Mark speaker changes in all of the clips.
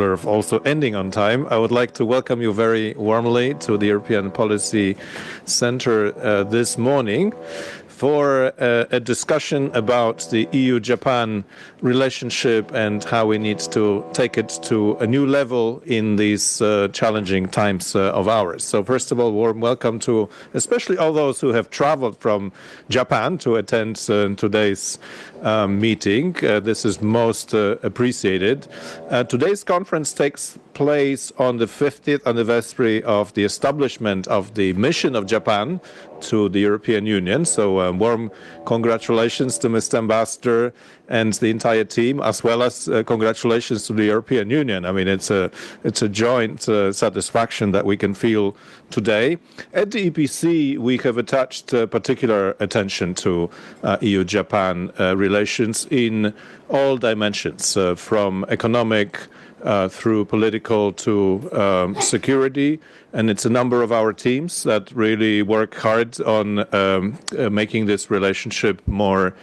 Speaker 1: of also ending on time. I would like to welcome you very warmly to the European Policy Center this morning for a discussion about the EU-Japan relationship and how we need to take it to a new level in these challenging times of ours. So first of all, warm welcome to especially all those who have traveled from Japan to attend today's meeting. This is most appreciated. Today's conference takes place on the 50th anniversary of the establishment of the mission of Japan to the European Union. So warm congratulations to Mr. Ambassador and the entire team, as well as congratulations to the European Union. I mean, it's a joint satisfaction that we can feel today. At the EPC, we have attached particular attention to EU-Japan relations in all dimensions, from economic through political to security. And it's a number of our teams that really work hard on making this relationship more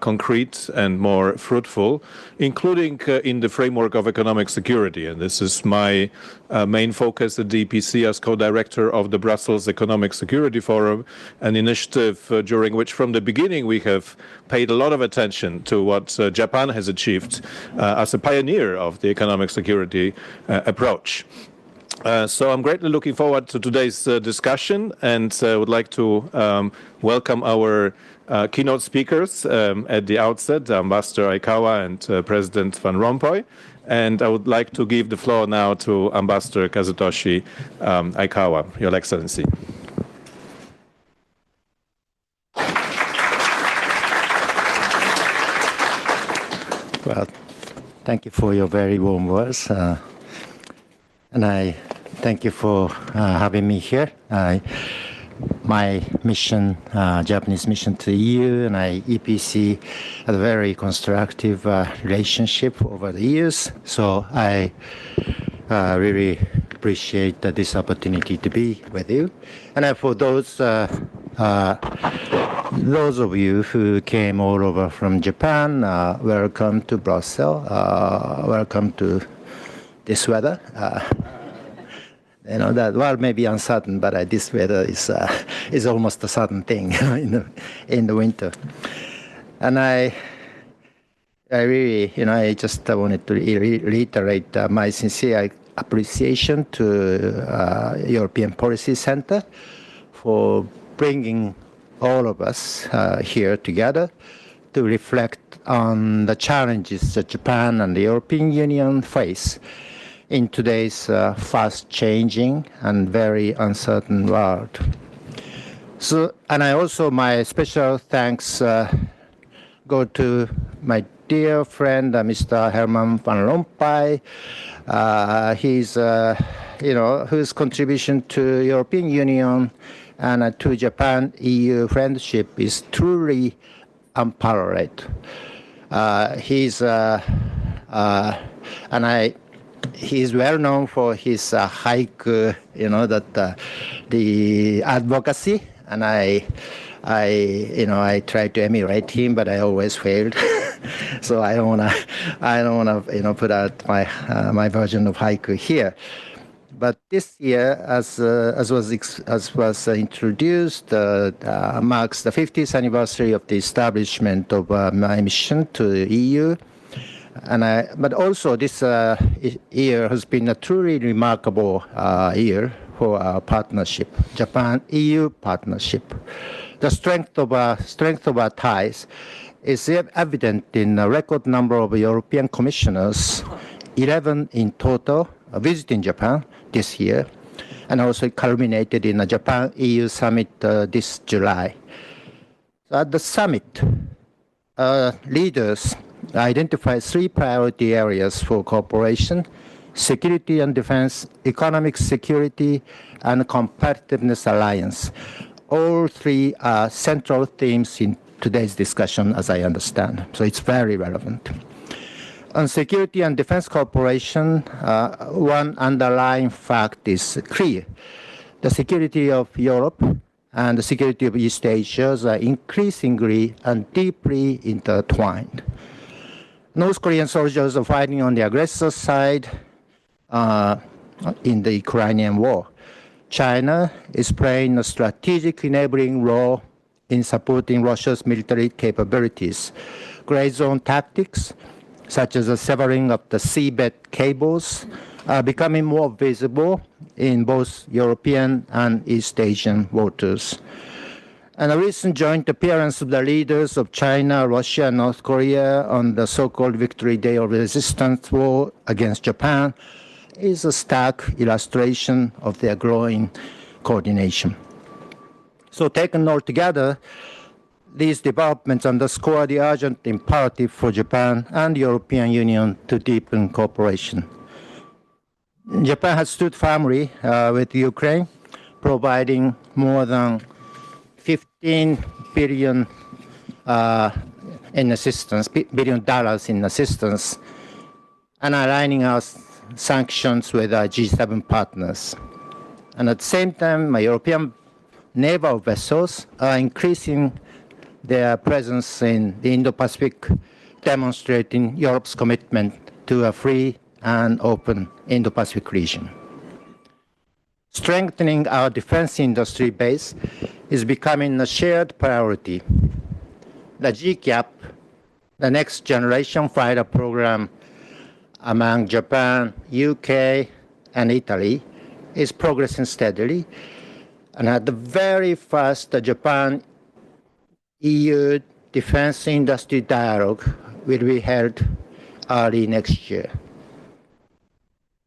Speaker 1: concrete and more fruitful, including in the framework of economic security. And this is my main focus at DPC as co-director of the Brussels Economic Security Forum, an initiative during which from the beginning we have paid a lot of attention to what Japan has achieved as a pioneer of the economic security approach. So I'm greatly looking forward to today's discussion, and would like to welcome our keynote speakers at the outset, Ambassador Aikawa and President Van Rompuy. And I would like to give the floor now to Ambassador Kazutoshi Aikawa, Your Excellency.
Speaker 2: Well, thank you for your very warm words. And I thank you for having me here. My mission, Japanese mission to the EU and EPC had a very constructive relationship over the years. So I really appreciate this opportunity to be with you. And for those of you who came all over from Japan, welcome to Brussels. Welcome to this weather. You know that may be uncertain, but this weather is almost a certain thing in the winter. And I really, I just wanted to reiterate my sincere appreciation to European Policy Center for bringing all of us here together to reflect on the challenges that Japan and the European Union face in today's fast-changing and very uncertain world. So, and my special thanks go to my dear friend, Mr. Herman van Rompuy. Whose contribution to European Union and to Japan-EU friendship is truly unparalleled. He's well known for his haiku, the advocacy, and I tried to emulate him, but I always failed. So I don't wanna, put out my version of haiku here. But this year, as was introduced, marks the 50th anniversary of the establishment of my mission to the EU. But also this year has been a truly remarkable year for our partnership, Japan-EU partnership. The strength of our ties is evident in a record number of European commissioners, 11 in total, visiting Japan this year, and also culminated in a Japan-EU summit this July. So at the summit, leaders identified 3 priority areas for cooperation: security and defense, economic security, and competitiveness alliance. All 3 are central themes in today's discussion, as I understand. So it's very relevant. On security and defense cooperation, one underlying fact is clear. The security of Europe and the security of East Asia are increasingly and deeply intertwined. North Korean soldiers are fighting on the aggressor side, in the Ukrainian war. China is playing a strategic enabling role in supporting Russia's military capabilities. Gray zone tactics, such as the severing of the seabed cables, are becoming more visible in both European and East Asian waters. And a recent joint appearance of the leaders of China, Russia, and North Korea on the so-called Victory Day of Resistance war against Japan is a stark illustration of their growing coordination. So taken all together, these developments underscore the urgent imperative for Japan and the European Union to deepen cooperation. Japan has stood firmly with Ukraine, providing more than $15 billion in assistance, $billion in assistance, and aligning our sanctions with our G7 partners. And at the same time, my European naval vessels are increasing their presence in the Indo-Pacific, demonstrating Europe's commitment to a free and open Indo-Pacific region. Strengthening our defense industry base is becoming a shared priority. The GCAP, the next generation fighter program among Japan, UK, and Italy, is progressing steadily. And at the very first, the Japan-EU defense industry dialogue will be held early next year.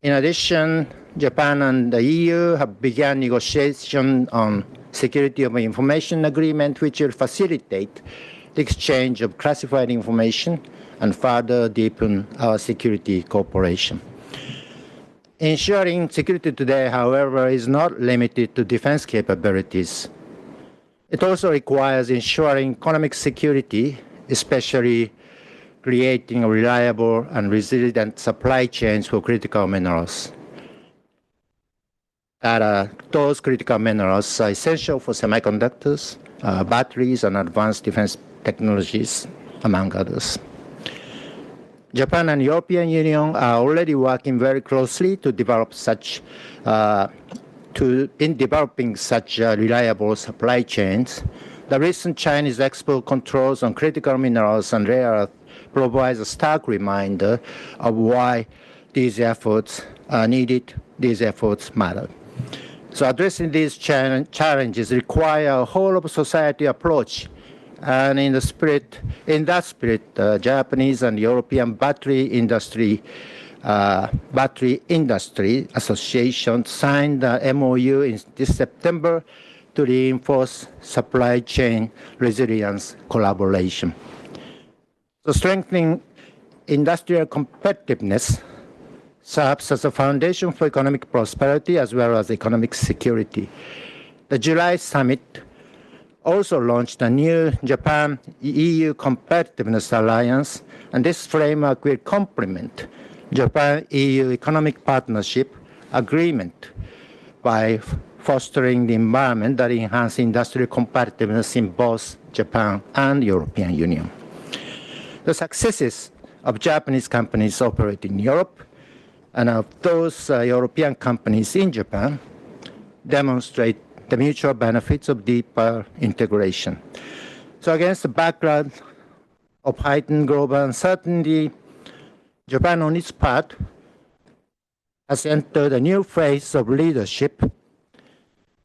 Speaker 2: In addition, Japan and the EU have begun negotiation on security of information agreement, which will facilitate the exchange of classified information and further deepen our security cooperation. Ensuring security today, however, is not limited to defense capabilities. It also requires ensuring economic security, especially creating reliable and resilient supply chains for critical minerals. Those critical minerals are essential for semiconductors, batteries, and advanced defense technologies, among others. Japan and European Union are already working very closely to develop developing such reliable supply chains. The recent Chinese export controls on critical minerals and rare earth provides a stark reminder of why these efforts are needed, these efforts matter. So addressing these challenges require a whole of society approach. And in that spirit, Japanese and European battery industry association signed the MOU in this September to reinforce supply chain resilience collaboration. So strengthening industrial competitiveness serves as a foundation for economic prosperity as well as economic security. The July summit also launched a new Japan-EU Competitiveness Alliance, and this framework will complement Japan-EU Economic Partnership Agreement by fostering the environment that enhances industrial competitiveness in both Japan and European Union. The successes of Japanese companies operating in Europe and of those European companies in Japan demonstrate the mutual benefits of deeper integration. So against the background of heightened global uncertainty, Japan on its part has entered a new phase of leadership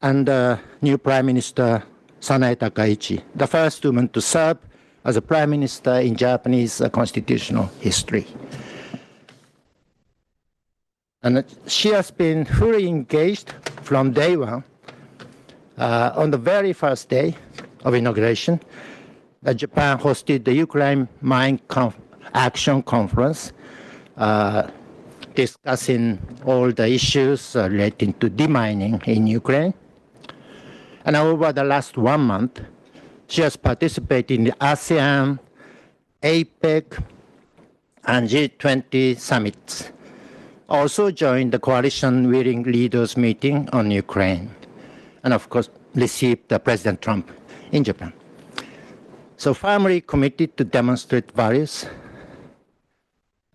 Speaker 2: under new Prime Minister Sanae Takaichi, the first woman to serve as a Prime Minister in Japanese constitutional history. And she has been fully engaged from day one. On the very first day of inauguration, Japan hosted the Ukraine Mine Action Conference, discussing all the issues relating to demining in Ukraine. And over the last 1 month, she has participated in the ASEAN, APEC, and G20 summits. Also joined the coalition willing leaders meeting on Ukraine. And of course, received President Trump in Japan. So firmly committed to demonstrate values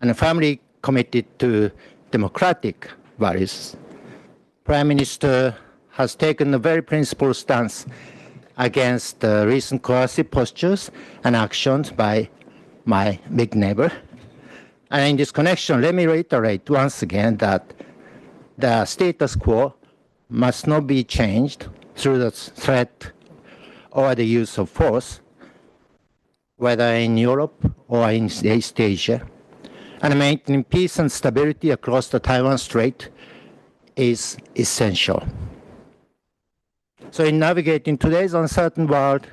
Speaker 2: and firmly committed to democratic values. Prime Minister has taken a very principled stance against recent coercive postures and actions by my big neighbor. And in this connection, let me reiterate once again that the status quo must not be changed through the threat or the use of force, whether in Europe or in East Asia. And maintaining peace and stability across the Taiwan Strait is essential. So in navigating today's uncertain world,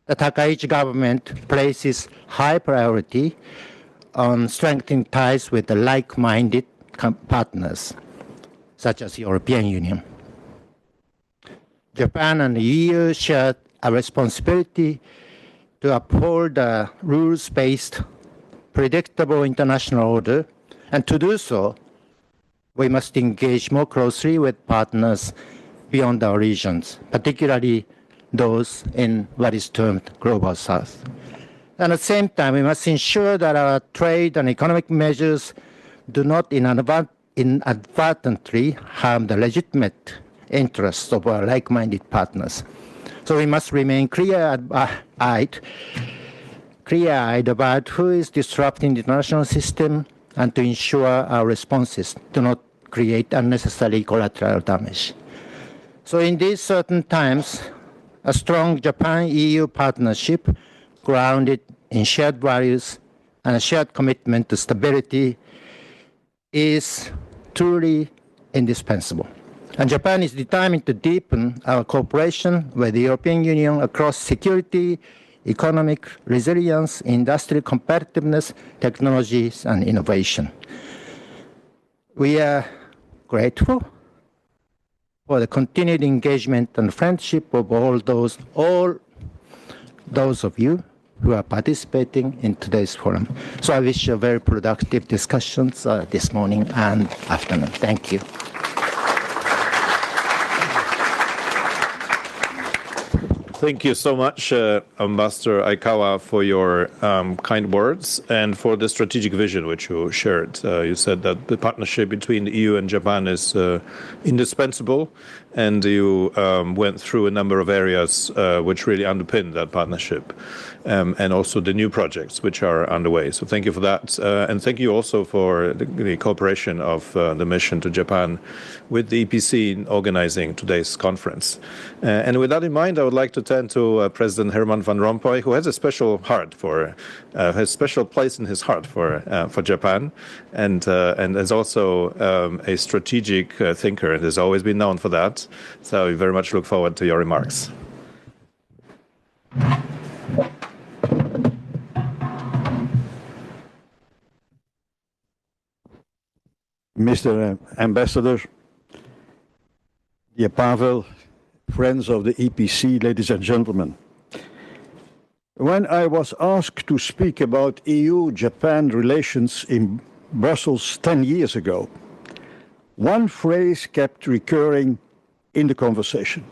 Speaker 2: the Takaichi government places high priority on strengthening ties with the like-minded partners, such as the European Union. Japan and the EU share a responsibility to uphold a rules-based, predictable international order, and to do so, we must engage more closely with partners beyond our regions, particularly those in what is termed Global South. And at the same time, we must ensure that our trade and economic measures do not inadvertently harm the legitimate interests of our like-minded partners. So we must remain clear-eyed about who is disrupting the international system and to ensure our responses do not create unnecessary collateral damage. So in these certain times, a strong Japan-EU partnership grounded in shared values and a shared commitment to stability is truly indispensable. And Japan is determined to deepen our cooperation with the European Union across security, economic resilience, industrial competitiveness, technologies, and innovation. We are grateful for the continued engagement and friendship of all those of you who are participating in today's forum. So I wish you very productive discussions this morning and afternoon. Thank you.
Speaker 1: Thank you so much, Ambassador Aikawa, for your kind words and for the strategic vision which you shared. You said that the partnership between the EU and Japan is indispensable, and you went through a number of areas which really underpin that partnership, and also the new projects which are underway. So thank you for that. And thank you also for the cooperation of the mission to Japan with the EPC in organizing today's conference. And with that in mind, I would like to turn to President Herman van Rompuy, who has a special heart for, has special place in his heart for Japan, and is also a strategic thinker, and has always been known for that. So we very much look forward to your remarks.
Speaker 3: Mr. Ambassador, dear Paweł, friends of the EPC, ladies and gentlemen. When I was asked to speak about EU-Japan relations in Brussels 10 years ago, one phrase kept recurring in the conversation.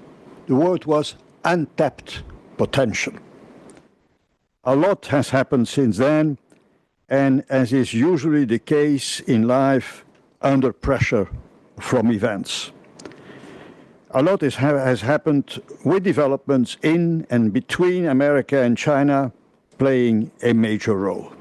Speaker 3: The word was untapped potential. A lot has happened since then, and as is usually the case in life, under pressure from events. A lot has happened with developments in and between America and China playing a major role.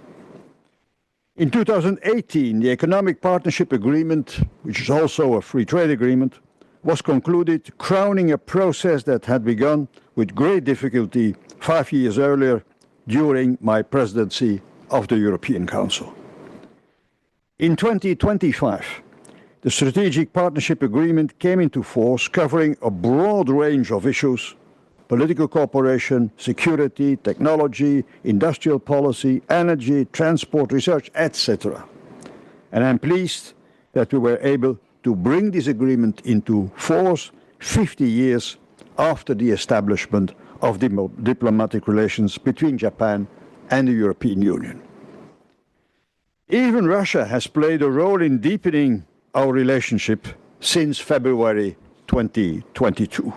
Speaker 3: In 2018, the Economic Partnership Agreement, which is also a free trade agreement, was concluded, crowning a process that had begun with great difficulty 5 years earlier during my presidency of the European Council. In 2025, the Strategic Partnership Agreement came into force, covering a broad range of issues: political cooperation, security, technology, industrial policy, energy, transport, research, etc. And I'm pleased that we were able to bring this agreement into force 50 years after the establishment of diplomatic relations between Japan and the European Union. Even Russia has played a role in deepening our relationship since February 2022.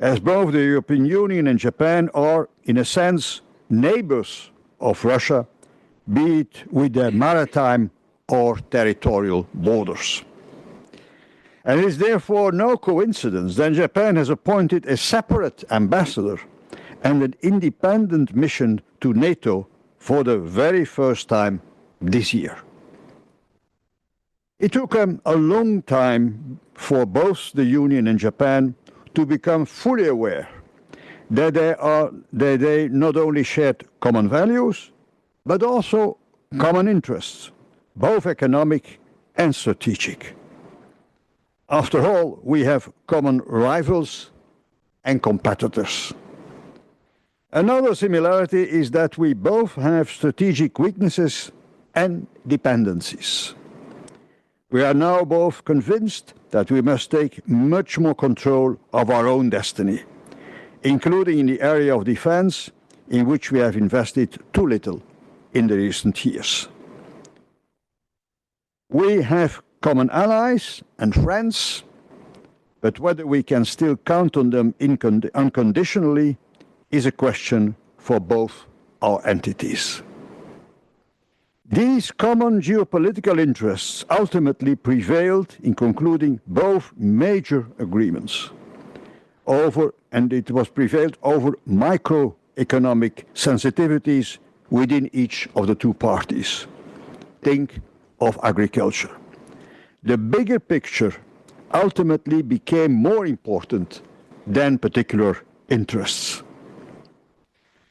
Speaker 3: As both the European Union and Japan are, in a sense, neighbors of Russia, be it with their maritime or territorial borders. And it is therefore no coincidence that Japan has appointed a separate ambassador and an independent mission to NATO for the very first time this year. It took a long time for both the Union and Japan to become fully aware that they not only shared common values, but also common interests, both economic and strategic. After all, we have common rivals and competitors. Another similarity is that we both have strategic weaknesses and dependencies. We are now both convinced that we must take much more control of our own destiny, including in the area of defense, in which we have invested too little in the recent years. We have common allies and friends, but whether we can still count on them unconditionally is a question for both our entities. These common geopolitical interests ultimately prevailed in concluding both major agreements and it was prevailed over microeconomic sensitivities within each of the two parties. Think of agriculture. The bigger picture ultimately became more important than particular interests.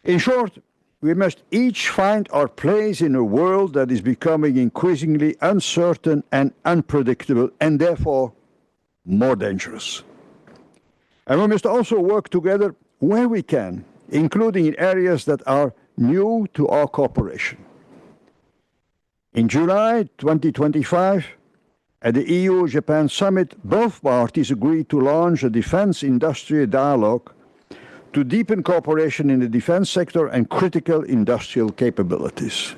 Speaker 3: In short, we must each find our place in a world that is becoming increasingly uncertain and unpredictable, and therefore more dangerous. And we must also work together where we can, including in areas that are new to our cooperation. In July 2025, at the EU-Japan summit, both parties agreed to launch a defense industry dialogue to deepen cooperation in the defense sector and critical industrial capabilities.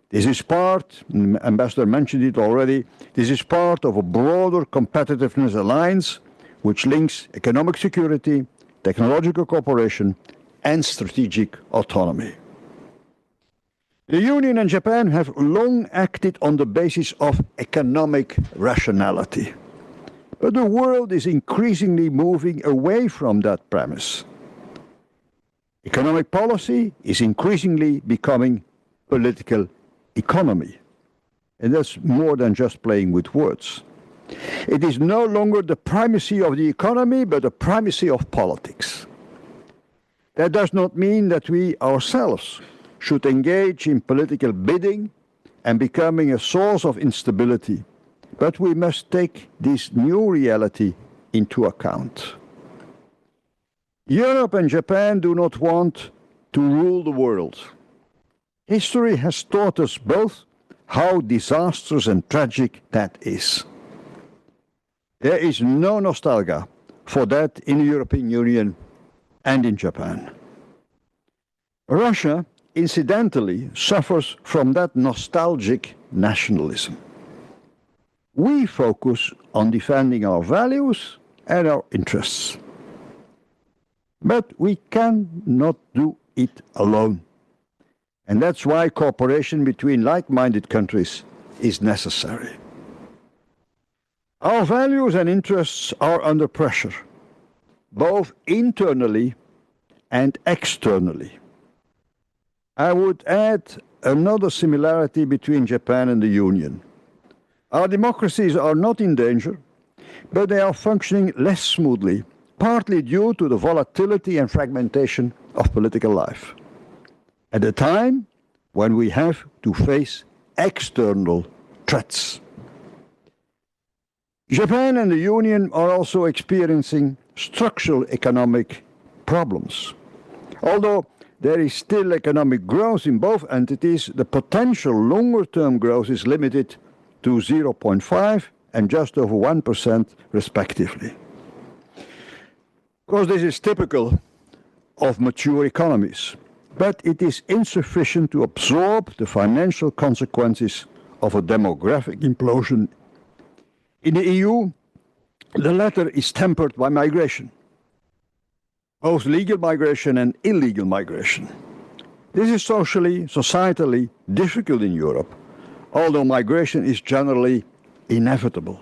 Speaker 3: This is part, the Ambassador mentioned it already, this is part of a broader competitiveness alliance which links economic security, technological cooperation, and strategic autonomy. The Union and Japan have long acted on the basis of economic rationality. But the world is increasingly moving away from that premise. Economic policy is increasingly becoming political economy. And that's more than just playing with words. It is no longer the primacy of the economy, but the primacy of politics. That does not mean that we ourselves should engage in political bidding and becoming a source of instability, but we must take this new reality into account. Europe and Japan do not want to rule the world. History has taught us both how disastrous and tragic that is. There is no nostalgia for that in the European Union and in Japan. Russia, incidentally, suffers from that nostalgic nationalism. We focus on defending our values and our interests. But we cannot do it alone. And that's why cooperation between like-minded countries is necessary. Our values and interests are under pressure, both internally and externally. I would add another similarity between Japan and the Union. Our democracies are not in danger, but they are functioning less smoothly, partly due to the volatility and fragmentation of political life, at a time when we have to face external threats. Japan and the Union are also experiencing structural economic problems. Although there is still economic growth in both entities, the potential longer-term growth is limited to 0.5 and just over 1% respectively. Of course, this is typical of mature economies, but it is insufficient to absorb the financial consequences of a demographic implosion. In the EU, the latter is tempered by migration, both legal migration and illegal migration. This is socially, societally difficult in Europe, although migration is generally inevitable.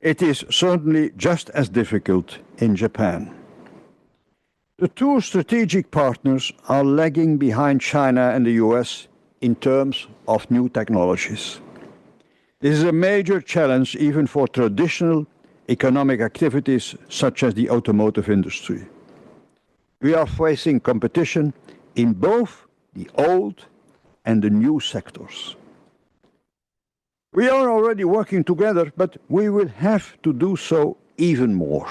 Speaker 3: It is certainly just as difficult in Japan. The two strategic partners are lagging behind China and the US in terms of new technologies. This is a major challenge even for traditional economic activities such as the automotive industry. We are facing competition in both the old and the new sectors. We are already working together, but we will have to do so even more.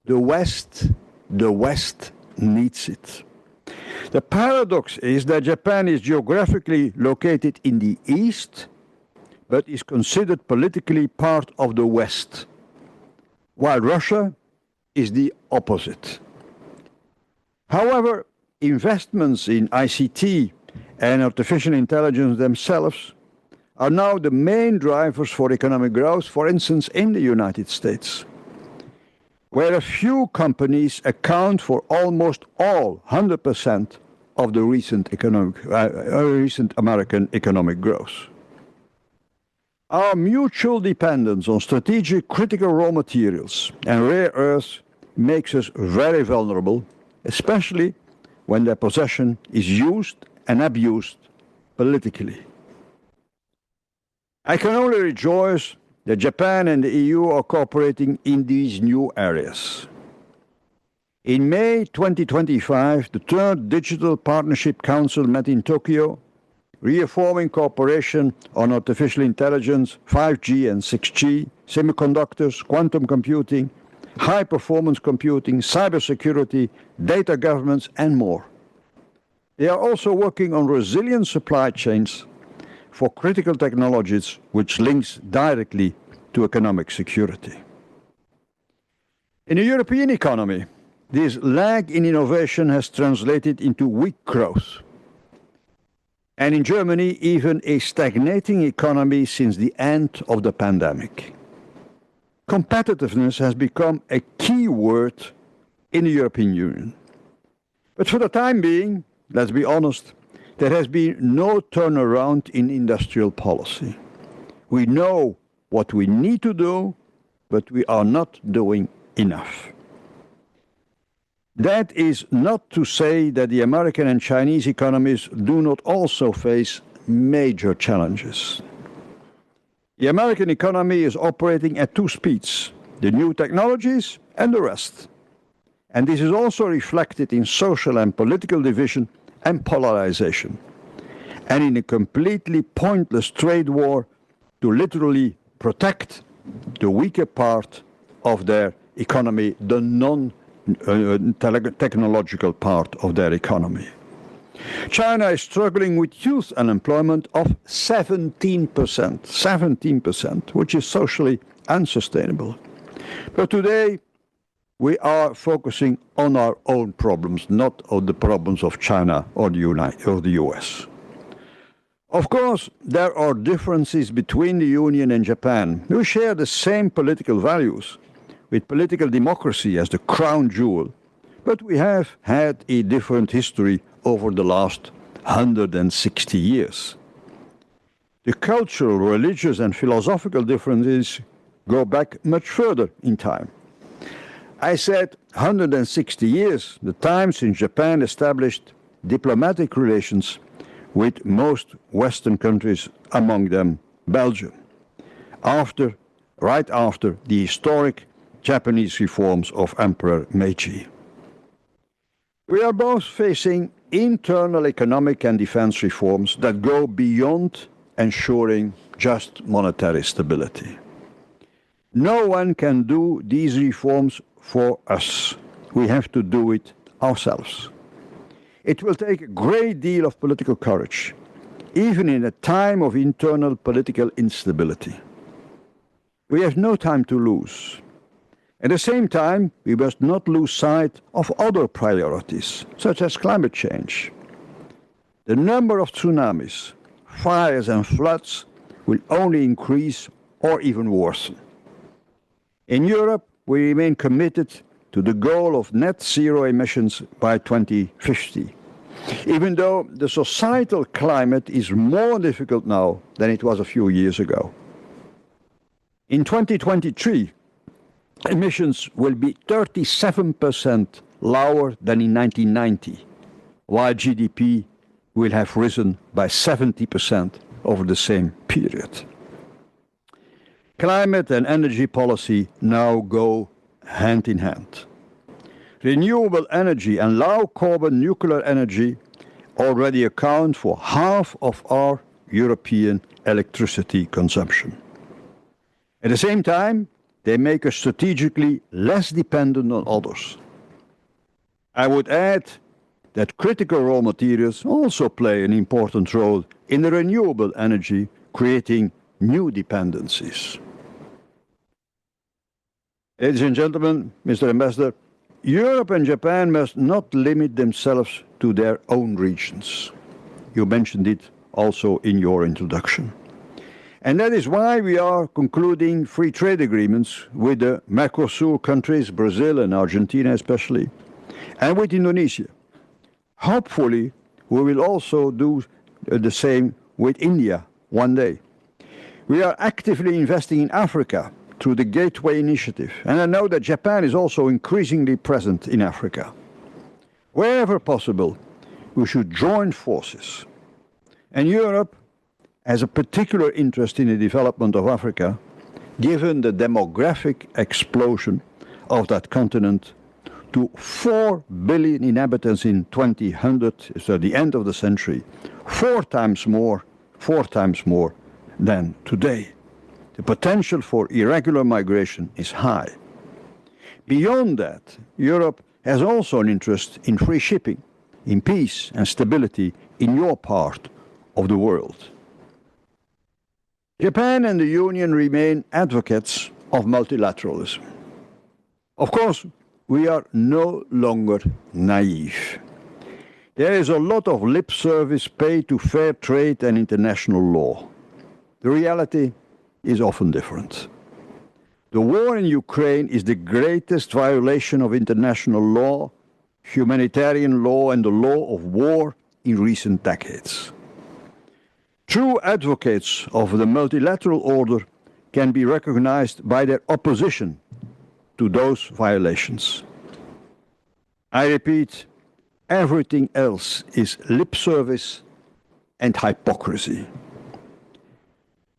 Speaker 3: The West needs it. The paradox is that Japan is geographically located in the East, but is considered politically part of the West, while Russia is the opposite. However, investments in ICT and artificial intelligence themselves are now the main drivers for economic growth, for instance, in the United States, where a few companies account for almost all, 100%, of the recent American economic growth. Our mutual dependence on strategic critical raw materials and rare earths makes us very vulnerable, especially when their possession is used and abused politically. I can only rejoice that Japan and the EU are cooperating in these new areas. In May 2025, the Third Digital Partnership Council met in Tokyo, reaffirming cooperation on artificial intelligence, 5G and 6G, semiconductors, quantum computing, high-performance computing, cybersecurity, data governance, and more. They are also working on resilient supply chains for critical technologies, which links directly to economic security. In the European economy, this lag in innovation has translated into weak growth. And in Germany, even a stagnating economy since the end of the pandemic. Competitiveness has become a key word in the European Union. But for the time being, let's be honest, there has been no turnaround in industrial policy. We know what we need to do, but we are not doing enough. That is not to say that the American and Chinese economies do not also face major challenges. The American economy is operating at two speeds, the new technologies and the rest. And this is also reflected in social and political division and polarization, and in a completely pointless trade war to literally protect the weaker part of their economy, the non-technological part of their economy. China is struggling with youth unemployment of 17%, which is socially unsustainable. But today, we are focusing on our own problems, not on the problems of China or the US. Of course, there are differences between the Union and Japan. We share the same political values, with political democracy as the crown jewel, but we have had a different history over the last 160 years. The cultural, religious, and philosophical differences go back much further in time. I said 160 years, the time since Japan established diplomatic relations with most Western countries, among them Belgium, right after the historic Japanese reforms of Emperor Meiji. We are both facing internal economic and defense reforms that go beyond ensuring just monetary stability. No one can do these reforms for us. We have to do it ourselves. It will take a great deal of political courage, even in a time of internal political instability. We have no time to lose. At the same time, we must not lose sight of other priorities, such as climate change. The number of tsunamis, fires, and floods will only increase or even worsen. In Europe, we remain committed to the goal of net zero emissions by 2050. even though the societal climate is more difficult now than it was a few years ago. In 2023, emissions will be 37% lower than in 1990, while GDP will have risen by 70% over the same period. Climate and energy policy now go hand in hand. Renewable energy and low-carbon nuclear energy already account for half of our European electricity consumption. At the same time, they make us strategically less dependent on others. I would add that critical raw materials also play an important role in the renewable energy, creating new dependencies. Ladies and gentlemen, Mr. Ambassador, Europe and Japan must not limit themselves to their own regions. You mentioned it also in your introduction. And that is why we are concluding free trade agreements with the Mercosur countries, Brazil and Argentina especially, and with Indonesia. Hopefully, we will also do the same with India one day. We are actively investing in Africa through the Gateway Initiative, and I know that Japan is also increasingly present in Africa. Wherever possible, we should join forces. And Europe has a particular interest in the development of Africa, given the demographic explosion of that continent to 4 billion inhabitants in 2100, so the end of the century, four times more than today. The potential for irregular migration is high. Beyond that, Europe has also an interest in free shipping, in peace and stability in your part of the world. Japan and the Union remain advocates of multilateralism. Of course, we are no longer naive. There is a lot of lip service paid to fair trade and international law. The reality is often different. The war in Ukraine is the greatest violation of international law, humanitarian law, and the law of war in recent decades. True advocates of the multilateral order can be recognized by their opposition to those violations. I repeat, everything else is lip service and hypocrisy.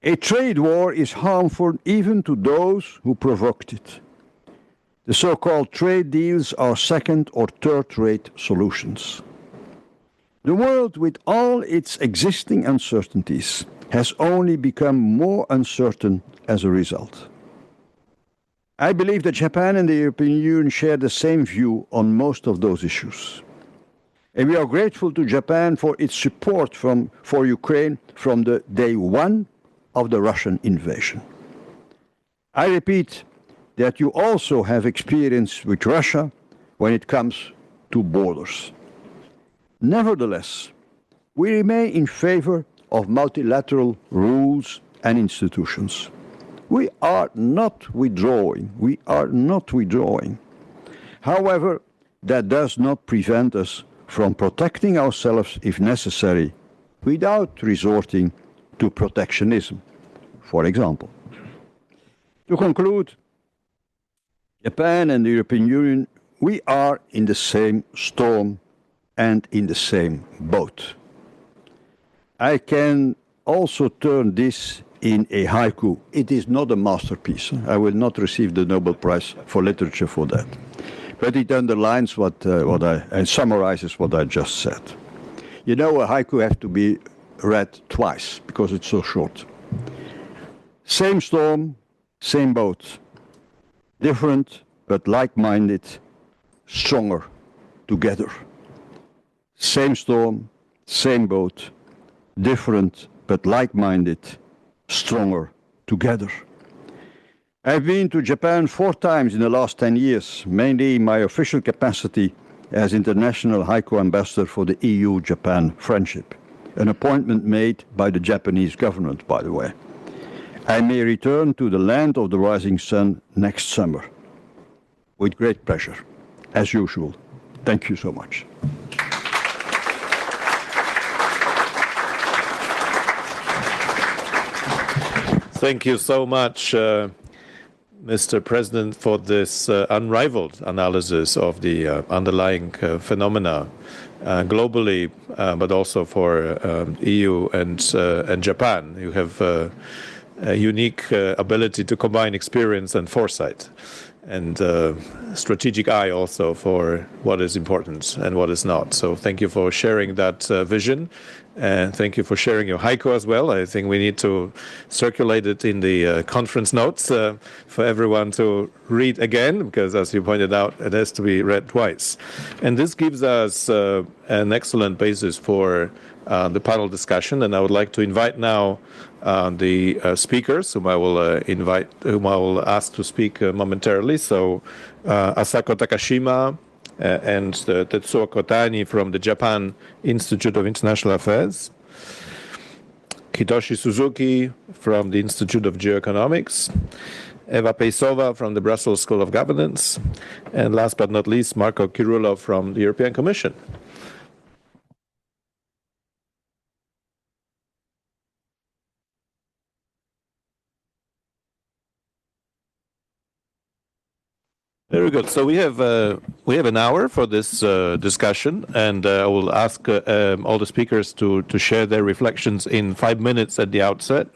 Speaker 3: A trade war is harmful even to those who provoked it. The so-called trade deals are second- or third-rate solutions. The world, with all its existing uncertainties, has only become more uncertain as a result. I believe that Japan and the European Union share the same view on most of those issues. And we are grateful to Japan for its support for Ukraine from the day one of the Russian invasion. I repeat that you also have experience with Russia when it comes to borders. Nevertheless, we remain in favor of multilateral rules and institutions. We are not withdrawing. However, that does not prevent us from protecting ourselves if necessary, without resorting to protectionism, for example. To conclude, Japan and the European Union, we are in the same storm and in the same boat. I can also turn this in a haiku. It is not a masterpiece. I will not receive the Nobel Prize for Literature for that. But it underlines and summarizes what I just said. You know, a haiku has to be read twice because it's so short. Same storm, same boat. Different but like-minded, stronger together. Same storm, same boat. Different but like-minded, stronger together. I've been to Japan 4 times in the last 10 years, mainly in my official capacity as International Haiku Ambassador for the EU-Japan Friendship, an appointment made by the Japanese government, by the way. I may return to the land of the rising sun next summer. With great pleasure, as usual. Thank you so much.
Speaker 1: Thank you so much, Mr. President, for this unrivaled analysis of the underlying phenomena globally, but also for EU and Japan. You have a unique ability to combine experience and foresight, and strategic eye also for what is important and what is not. So thank you for sharing that vision. And thank you for sharing your haiku as well. I think we need to circulate it in the conference notes for everyone to read again, because as you pointed out, it has to be read twice. And this gives us an excellent basis for the panel discussion. And I would like to invite now the speakers, whom I will ask to speak momentarily. So Asako Takashima, and Tetsuo Kotani from the Japan Institute of International Affairs, Hitoshi Suzuki from the Institute of Geoeconomics, Eva Pejsova from the Brussels School of Governance, and last but not least, Marco Chirullo from the European Commission. Very good. So we have an hour for this discussion, and I will ask all the speakers to share their reflections in 5 minutes at the outset,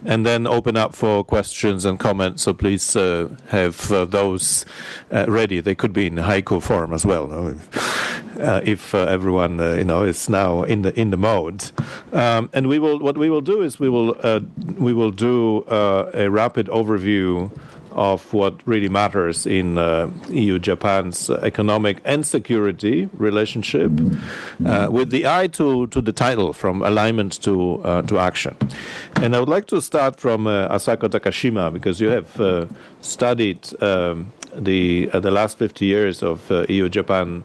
Speaker 1: and then open up for questions and comments. So please have those ready. They could be in haiku form as well, if everyone is now in the mode. And what we will do is we will do a rapid overview of what really matters in EU-Japan's economic and security relationship, with the eye to the title, from alignment to action. And I would like to start from Asako Takashima, because you have studied the last 50 years of EU-Japan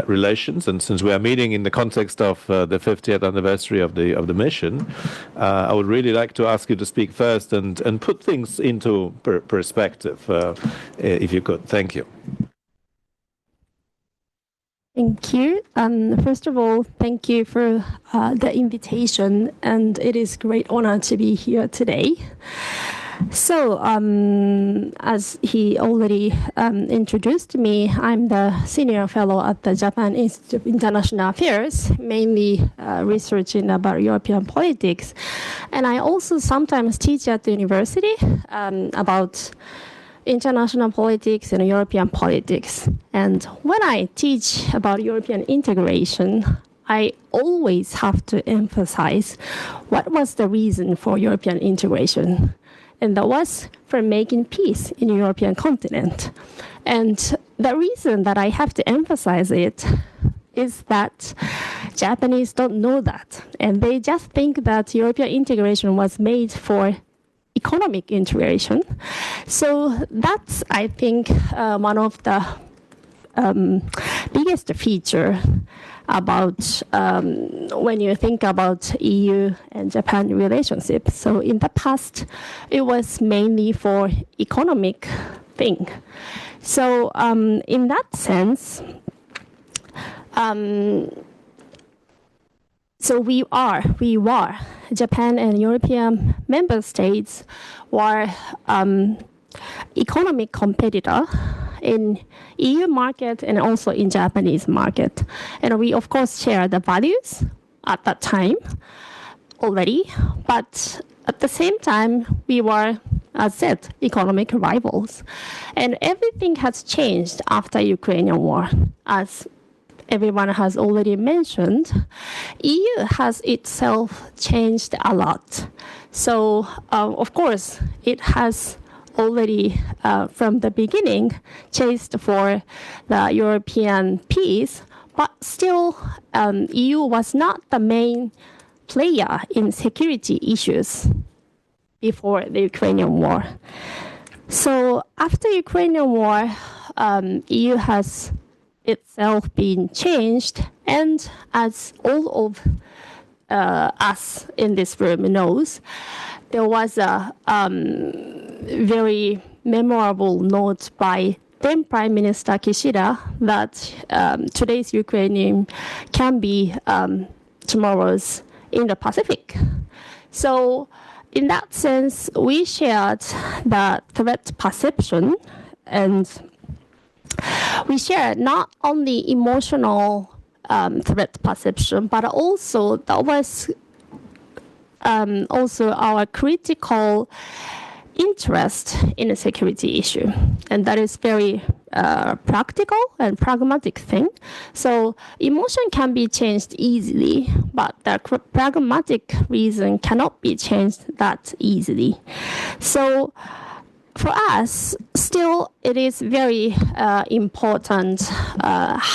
Speaker 1: relations, and since we are meeting in the context of the 50th anniversary of the mission, I would really like to ask you to speak first and put things into perspective, if you could. Thank you.
Speaker 4: Thank you. First of all, thank you for the invitation, and it is a great honor to be here today. So, as he already introduced me, I'm the senior fellow at the Japan Institute of International Affairs, mainly researching about European politics. And I also sometimes teach at the university about international politics and European politics. And when I teach about European integration, I always have to emphasize what was the reason for European integration. And that was for making peace in the European continent. And the reason that I have to emphasize it is that Japanese don't know that. And they just think that European integration was made for economic integration. So that's, I think, one of the biggest feature about when you think about EU and Japan relationship. So in the past, it was mainly for economic thing. So in that sense, so we were, Japan and European member states were economic competitor in EU market and also in Japanese market. And we, of course, share the values at that time already. But at the same time, we were, as said, economic rivals. And everything has changed after Ukrainian war. As everyone has already mentioned, EU has itself changed a lot. So, of course, it has already from the beginning chased for the European peace, but still EU was not the main player in security issues before the Ukrainian war. So after Ukrainian war, EU has itself been changed, and as all of us in this room knows, there was a very memorable note by then Prime Minister Kishida that today's Ukraine can be tomorrow's Indo-Pacific. So in that sense, we shared the threat perception, and we shared not only emotional threat perception, but also that was also our critical interest in a security issue. And that is very practical and pragmatic thing. So emotion can be changed easily, but the pragmatic reason cannot be changed that easily. So for us, still, it is very important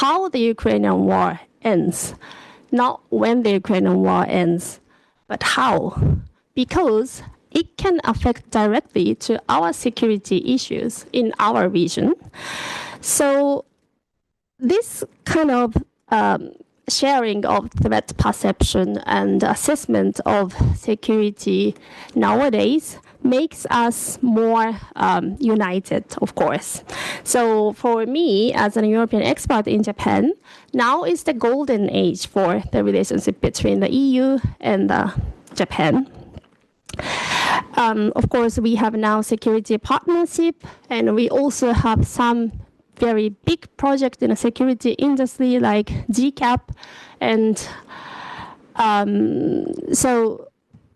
Speaker 4: how the Ukrainian war ends. Not when the Ukrainian war ends, but how. Because it can affect directly to our security issues in our region. So this kind of sharing of threat perception and assessment of security nowadays makes us more united, of course. So for me, as an European expert in Japan, now is the golden age for the relationship between the EU and Japan. Of course, we have now security partnership, and we also have some very big project in the security industry like GCAP, and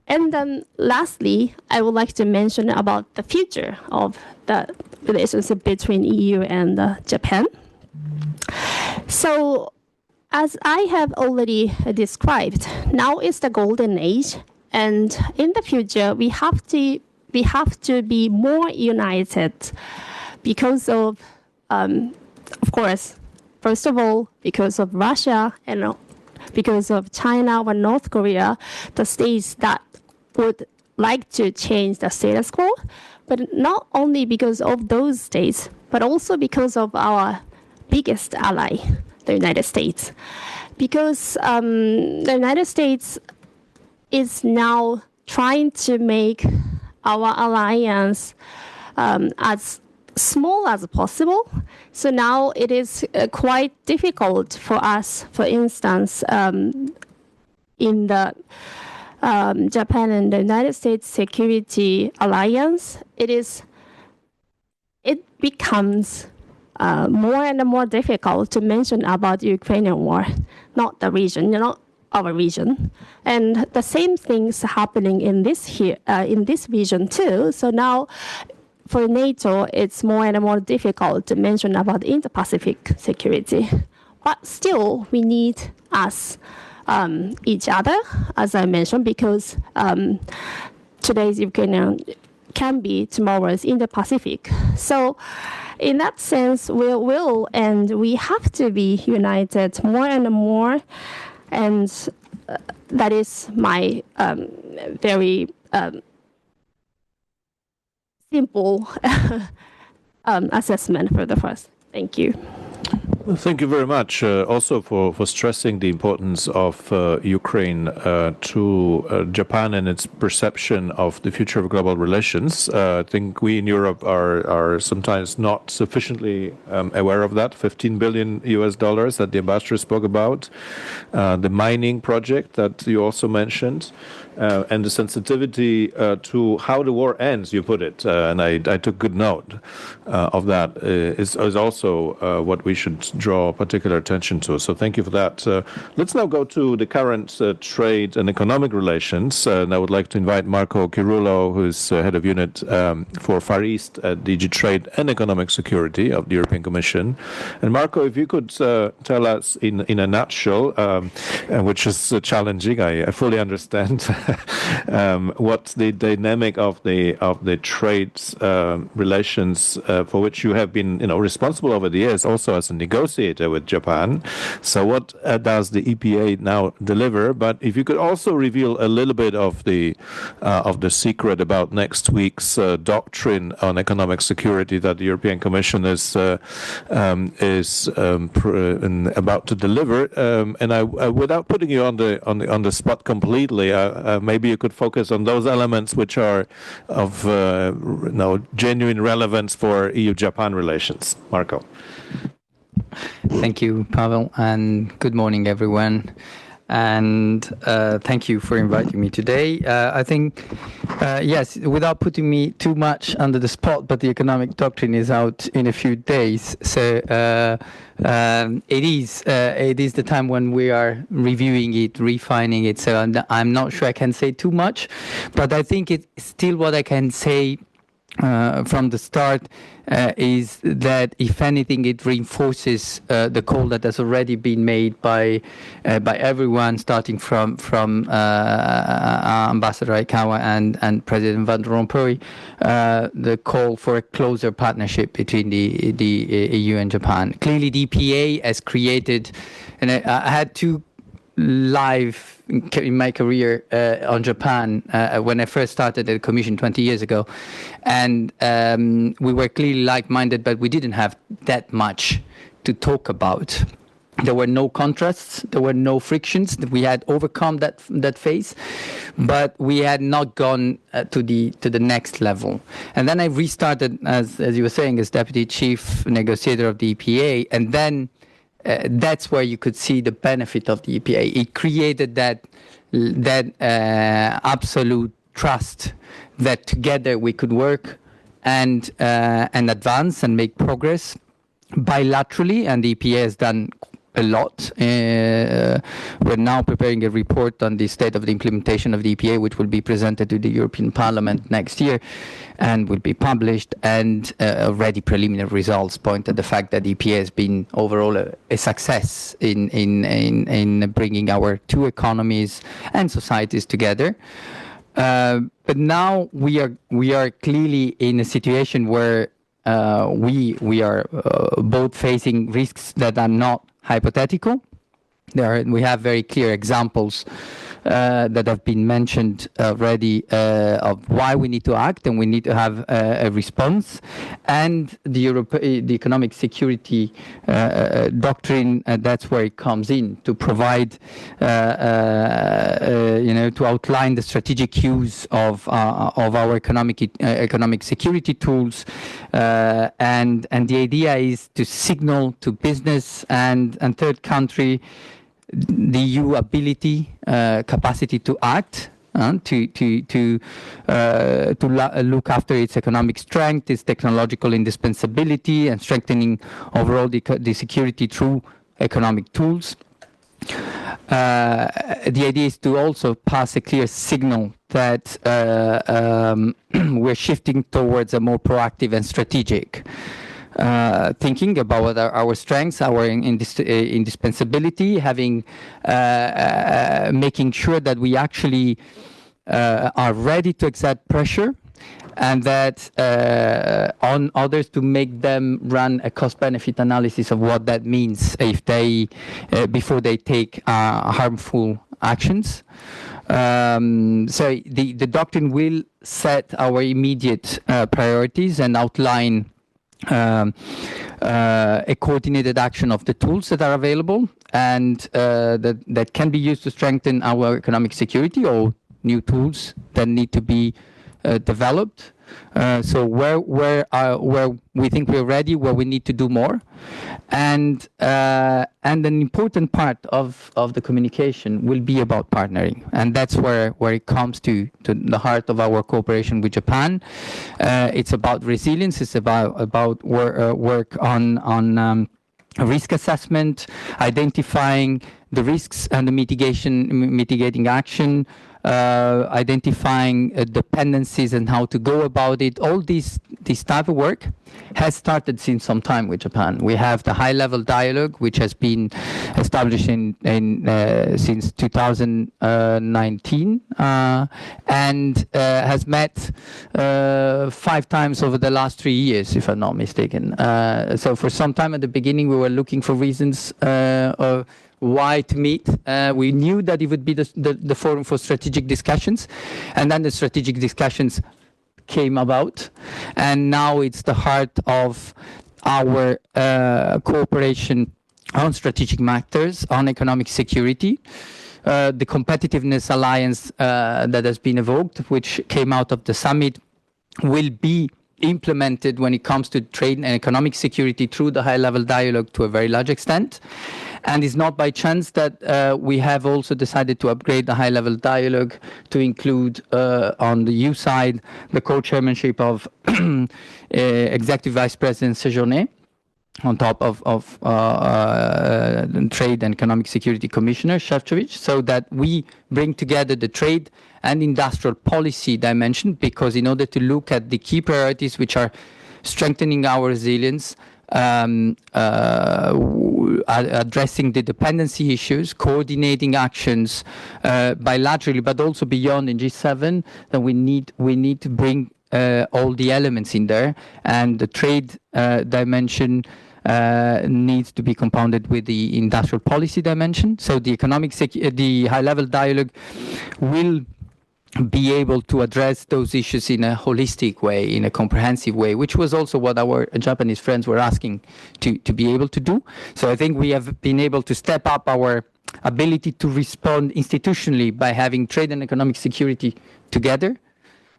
Speaker 4: and then lastly, I would like to mention about the future of the relationship between EU and Japan. So, as I have already described, now is the golden age. And in the future, we have to be more united because of course, first of all, because of Russia and because of China or North Korea, the states that would like to change the status quo, but not only because of those states, but also because of our biggest ally, the United States. Because the United States is now trying to make our alliance as small as possible. So now it is quite difficult for us, for instance, in the Japan and the United States security alliance, it becomes more and more difficult to mention about the Ukrainian war, not the region, not our region. And the same things happening in this region too. So now for NATO, it's more and more difficult to mention about Indo-Pacific security. But still, we need us, each other, as I mentioned, because today's Ukrainian can be tomorrow's Indo-Pacific. So in that sense, we will and we have to be united more and more. And that is my very simple assessment for the first. Thank you.
Speaker 1: Well, thank you very much also for stressing the importance of Ukraine to Japan and its perception of the future of global relations. I think we in Europe are sometimes not sufficiently aware of that. $15 billion that the ambassador spoke about, the mining project that you also mentioned, and the sensitivity to how the war ends, you put it, and I took good note of that, is also what we should draw particular attention to. So thank you for that. Let's now go to the current trade and economic relations. And I would like to invite Marco Chirullo, who's head of unit for Far East at DG Trade and Economic Security of the European Commission. And Marco, if you could tell us in a nutshell, which is challenging, I fully understand, what's the dynamic of the trade relations for which you have been responsible over the years, also as a negotiator with Japan. So what does the EPA now deliver? But if you could also reveal a little bit of the secret about next week's doctrine on economic security that the European Commission is about to deliver. And I without putting you on the spot completely, maybe you could focus on those elements which are of genuine relevance for EU-Japan relations. Marco.
Speaker 5: Thank you, Paweł, and good morning, everyone. and thank you for inviting me today. I think, yes, without putting me too much under the spot, but the economic doctrine is out in a few days, so it is the time when we are reviewing it, refining it. So I'm not sure I can say too much, but I think it's still what I can say from the start is that, if anything, it reinforces the call that has already been made by everyone, starting from Ambassador Aikawa and President Van Rompuy, the call for a closer partnership between the EU and Japan. Clearly, the EPA has created, and I had two live in my career on Japan when I first started at the Commission 20 years ago, and we were clearly like-minded, but we didn't have that much to talk about. There were no contrasts, there were no frictions. We had overcome that phase, but we had not gone to the next level. And then I restarted, as you were saying, as Deputy Chief Negotiator of the EPA, and then that's where you could see the benefit of the EPA. It created that absolute trust that together we could work and advance and make progress bilaterally, and the EPA has done a lot. We're now preparing a report on the state of the implementation of the EPA, which will be presented to the European Parliament next year and will be published. And already preliminary results point at the fact that the EPA has been overall a success in bringing our two economies and societies together. But now we are clearly in a situation where we are both facing risks that are not hypothetical. We have very clear examples that have been mentioned already of why we need to act, and we need to have a response. And the economic security doctrine, that's where it comes in, to provide, to outline the strategic use of our economic security tools. And the idea is to signal to business and third country the EU ability, capacity to act, to look after its economic strength, its technological indispensability, and strengthening overall the security through economic tools. The idea is to also pass a clear signal that we're shifting towards a more proactive and strategic thinking about our strengths, our indispensability, making sure that we actually are ready to exert pressure, and that on others to make them run a cost-benefit analysis of what that means if they before they take harmful actions. So the doctrine will set our immediate priorities and outline a coordinated action of the tools that are available and that can be used to strengthen our economic security, or new tools that need to be developed. So where we think we're ready, where we need to do more, and an important part of the communication will be about partnering, and that's where it comes to the heart of our cooperation with Japan. It's about resilience. It's about work on risk assessment, identifying the risks and the mitigating action. Identifying dependencies and how to go about it. All this type of work has started since some time with Japan. We have the high-level dialogue, which has been established since 2019 and has met 5 times over the last 3 years, if I'm not mistaken. So for some time at the beginning, we were looking for reasons why to meet. We knew that it would be the forum for strategic discussions, and then the strategic discussions came about, and now it's the heart of our cooperation on strategic matters, on economic security. The competitiveness alliance that has been evoked, which came out of the summit, will be implemented when it comes to trade and economic security through the high-level dialogue to a very large extent. And it's not by chance that we have also decided to upgrade the high-level dialogue to include on the EU side the co-chairmanship of Executive Vice President Séjourné, on top of Trade and Economic Security Commissioner Šefčovič, so that we bring together the trade and industrial policy dimension, because in order to look at the key priorities which are strengthening our resilience, addressing the dependency issues, coordinating actions bilaterally, but also beyond in G7, then we need to bring all the elements in there, and the trade dimension needs to be compounded with the industrial policy dimension. So the the high-level dialogue will be able to address those issues in a holistic way, in a comprehensive way, which was also what our Japanese friends were asking to be able to do. So I think we have been able to step up our ability to respond institutionally by having trade and economic security together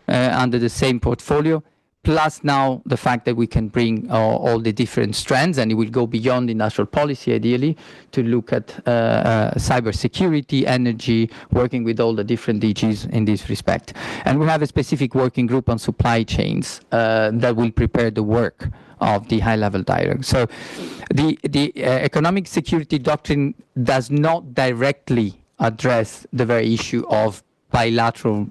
Speaker 5: under the same portfolio, plus now the fact that we can bring all the different strands, and it will go beyond industrial policy ideally, to look at cybersecurity, energy, working with all the different DGs in this respect. And we have a specific working group on supply chains that will prepare the work of the high-level dialogue. So the economic security doctrine does not directly address the very issue of bilateral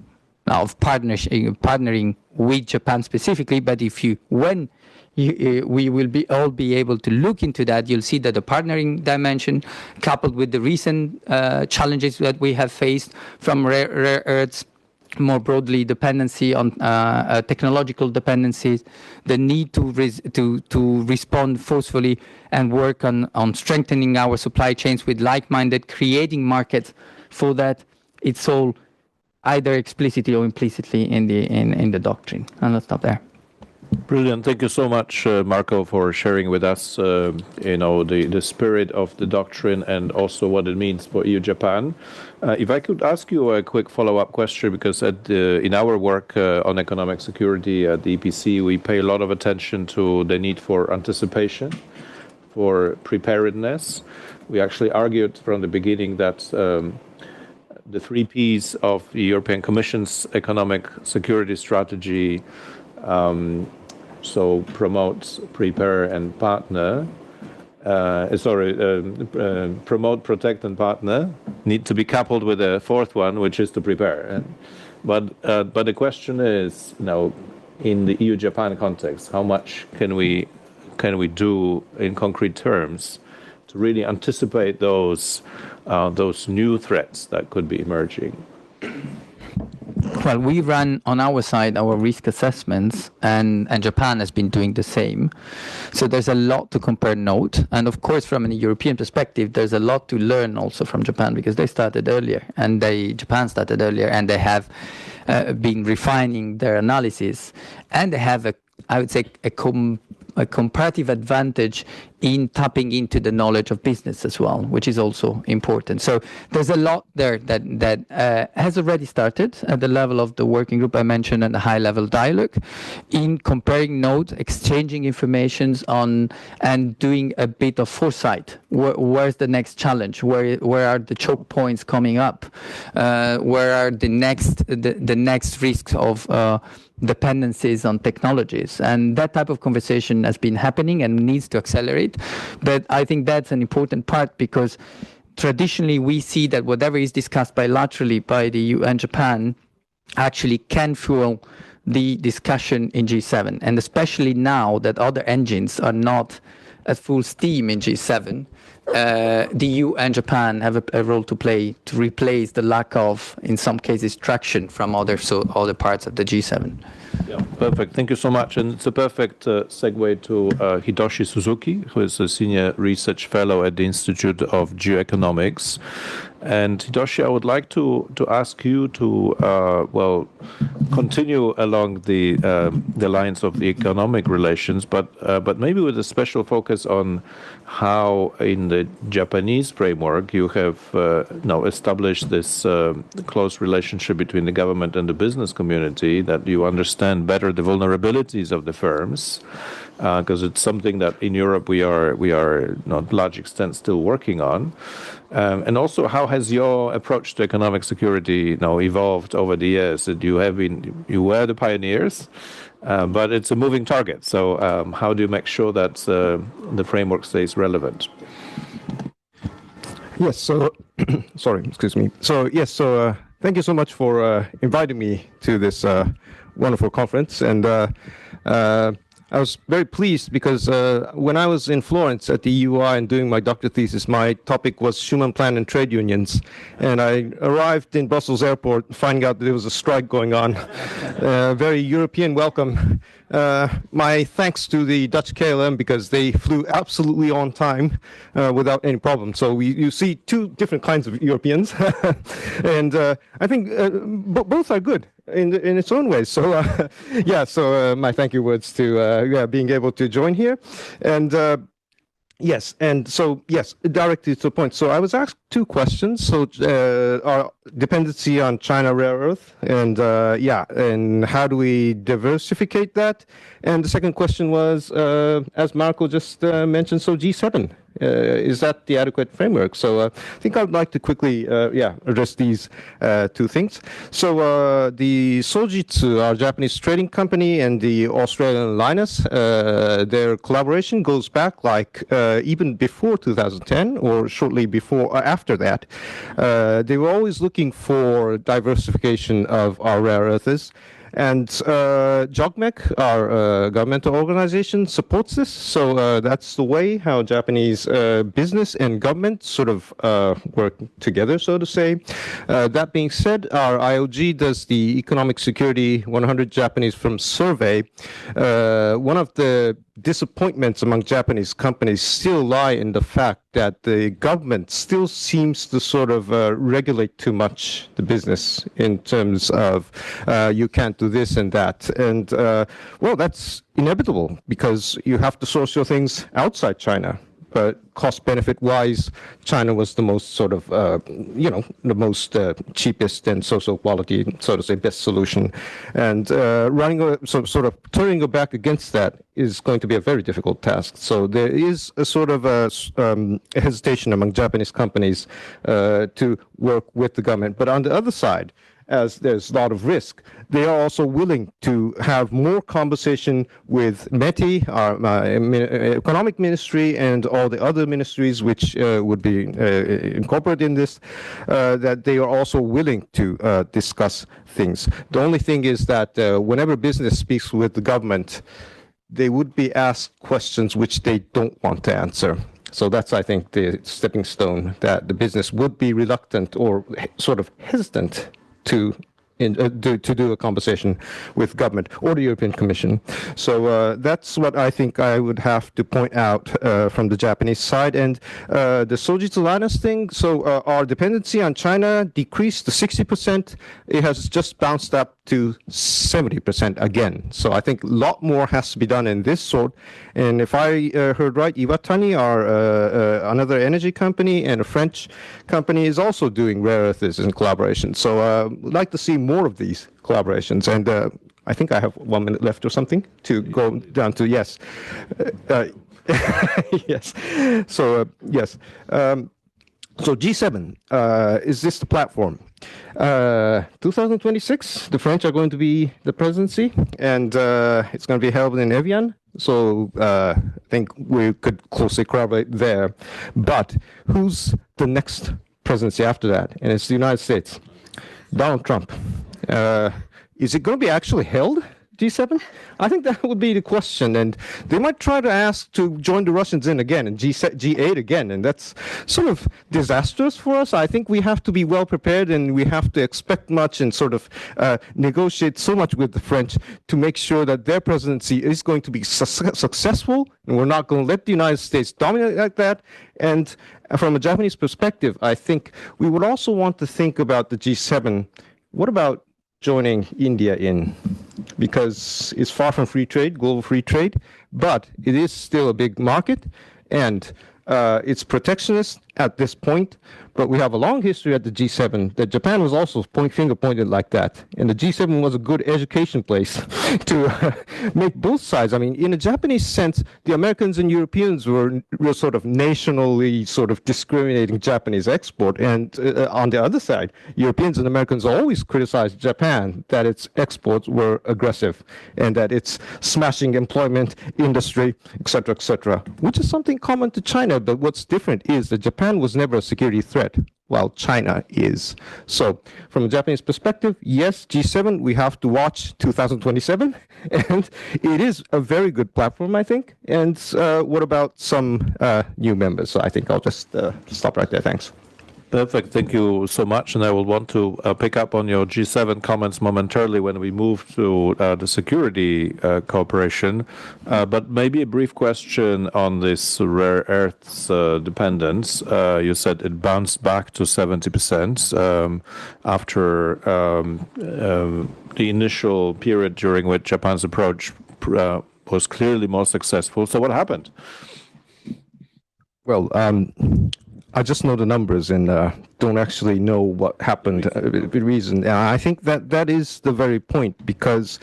Speaker 5: partnering with Japan specifically, but when we will all be able to look into that, you'll see that the partnering dimension, coupled with the recent challenges that we have faced from rare earths, more broadly dependency on technological dependencies, the need to respond forcefully and work on strengthening our supply chains with like-minded, creating markets for that. It's all either explicitly or implicitly in the doctrine. And let's stop there.
Speaker 1: Brilliant. Thank you so much, Marco, for sharing with us, the spirit of the doctrine and also what it means for EU-Japan. If I could ask you a quick follow-up question, because in our work on economic security at the EPC, we pay a lot of attention to the need for anticipation, for preparedness. We actually argued from the beginning that the 3 Ps of the European Commission's economic security strategy, so promote, prepare, and partner, promote, protect, and partner, need to be coupled with a 4th one, which is to prepare. But the question is, in the EU-Japan context, how much can we do in concrete terms to really anticipate those new threats that could be emerging?
Speaker 5: Well, we run on our side our risk assessments, and Japan has been doing the same. So there's a lot to compare note. And of course, from a European perspective, there's a lot to learn also from Japan, because they started earlier, and Japan started earlier, and they have been refining their analysis, and they have a comparative advantage in tapping into the knowledge of business as well, which is also important. So there's a lot there that has already started at the level of the working group I mentioned and the high-level dialogue, in comparing notes, exchanging informations on, and doing a bit of foresight. Where's the next challenge? Where are the choke points coming up? Where are the next risks of dependencies on technologies? And that type of conversation has been happening and needs to accelerate. But I think that's an important part, because traditionally we see that whatever is discussed bilaterally by the EU and Japan actually can fuel the discussion in G7. And especially now that other engines are not at full steam in G7, the EU and Japan have a role to play to replace the lack of, in some cases, traction from other parts of the G7.
Speaker 1: Yeah, perfect. Thank you so much. And it's a perfect segue to Hitoshi Suzuki, who is a senior research fellow at the Institute of Geoeconomics. And Hitoshi, I would like to ask you to continue along the lines of the economic relations, but maybe with a special focus on how in the Japanese framework you have now established this close relationship between the government and the business community, that you understand better the vulnerabilities of the firms, because it's something that in Europe we are not large extent still working on. And also, how has your approach to economic security now evolved over the years? That you were the pioneers, but it's a moving target. So how do you make sure that the framework stays relevant?
Speaker 6: Yes, so, sorry, excuse me. So, yes, so thank you so much for inviting me to this wonderful conference. And I was very pleased because when I was in Florence at the EUI and doing my doctoral thesis, my topic was Schuman Plan and trade unions. And I arrived in Brussels airport finding out that there was a strike going on. Very European welcome. My thanks to the Dutch KLM because they flew absolutely on time without any problem. So you see two different kinds of Europeans. And I think both are good in its own way. So so my thank you words to being able to join here. And yes, and so yes, directly to the point. So I was asked two questions. So our dependency on China rare earth, and and how do we diversificate that? And the second question was, as Marco just mentioned, so G7. Is that the adequate framework? So I think I'd like to quickly address these two things. So the Sojitsu, our Japanese trading company, and the Australian Linus, their collaboration goes back like even before 2010 or shortly before or after that. They were always looking for diversification of our rare earths. And JOGMEC, our governmental organization, supports this. So that's the way how Japanese business and government sort of work together, so to say. That being said, our IOG does the Economic Security 100 Japanese Firms Survey. One of the disappointments among Japanese companies still lie in the fact that the government still seems to sort of regulate too much the business in terms of you can't do this and that. And, well, that's inevitable because you have to source your things outside China. But cost-benefit wise, China was the most sort of, the most cheapest and social quality, so to say, best solution. And sort of turning your back against that is going to be a very difficult task. So there is a sort of a hesitation among Japanese companies to work with the government. But on the other side, as there's a lot of risk, they are also willing to have more conversation with METI, our economic ministry, and all the other ministries which would be incorporated in this, that they are also willing to discuss things. The only thing is that whenever business speaks with the government, they would be asked questions which they don't want to answer. So that's, I think, the stepping stone, that the business would be reluctant or sort of hesitant to do a conversation with government or the European Commission. So that's what I think I would have to point out from the Japanese side. And the Sojitsu Linus thing, so our dependency on China decreased to 60%. It has just bounced up to 70% again. So I think a lot more has to be done in this sort. And if I heard right, Iwatani, our another energy company and a French company, is also doing rare earths in collaboration. So I'd like to see more of these collaborations. And I think I have 1 minute left or something to go down to, yes. Yes. So, yes. So G7, is this the platform? 2026, the French are going to be the presidency, and it's going to be held in Evian. So I think we could closely collaborate there. But who's the next presidency after that? And it's the United States. Donald Trump. Is it going to be actually held? G7? I think that would be the question. And they might try to ask to join the Russians in again and G8 again. And that's sort of disastrous for us. I think we have to be well prepared and we have to expect much and sort of negotiate so much with the French to make sure that their presidency is going to be successful. And we're not going to let the United States dominate like that. And from a Japanese perspective, I think we would also want to think about the G7. What about joining India in? Because it's far from free trade, global free trade, but it is still a big market, and it's protectionist at this point. But we have a long history at the G7 that Japan was also finger pointed like that. And the G7 was a good education place to make both sides. I mean, in a Japanese sense, the Americans and Europeans were sort of nationally sort of discriminating Japanese export. And on the other side, Europeans and Americans always criticized Japan that its exports were aggressive and that it's smashing employment, industry, etc., which is something common to China. But what's different is that Japan was never a security threat, while China is. So from a Japanese perspective, yes, G7, we have to watch 2027, and it is a very good platform, I think. And what about some new members? So I think I'll just stop right there. Thanks.
Speaker 1: Perfect. Thank you so much. And I will want to pick up on your G7 comments momentarily when we move to the security cooperation. But maybe a brief question on this rare earths dependence. You said it bounced back to 70% after the initial period during which Japan's approach was clearly more successful. So what happened?
Speaker 6: Well, I just know the numbers and don't actually know what happened, the reason. And I think that is the very point, because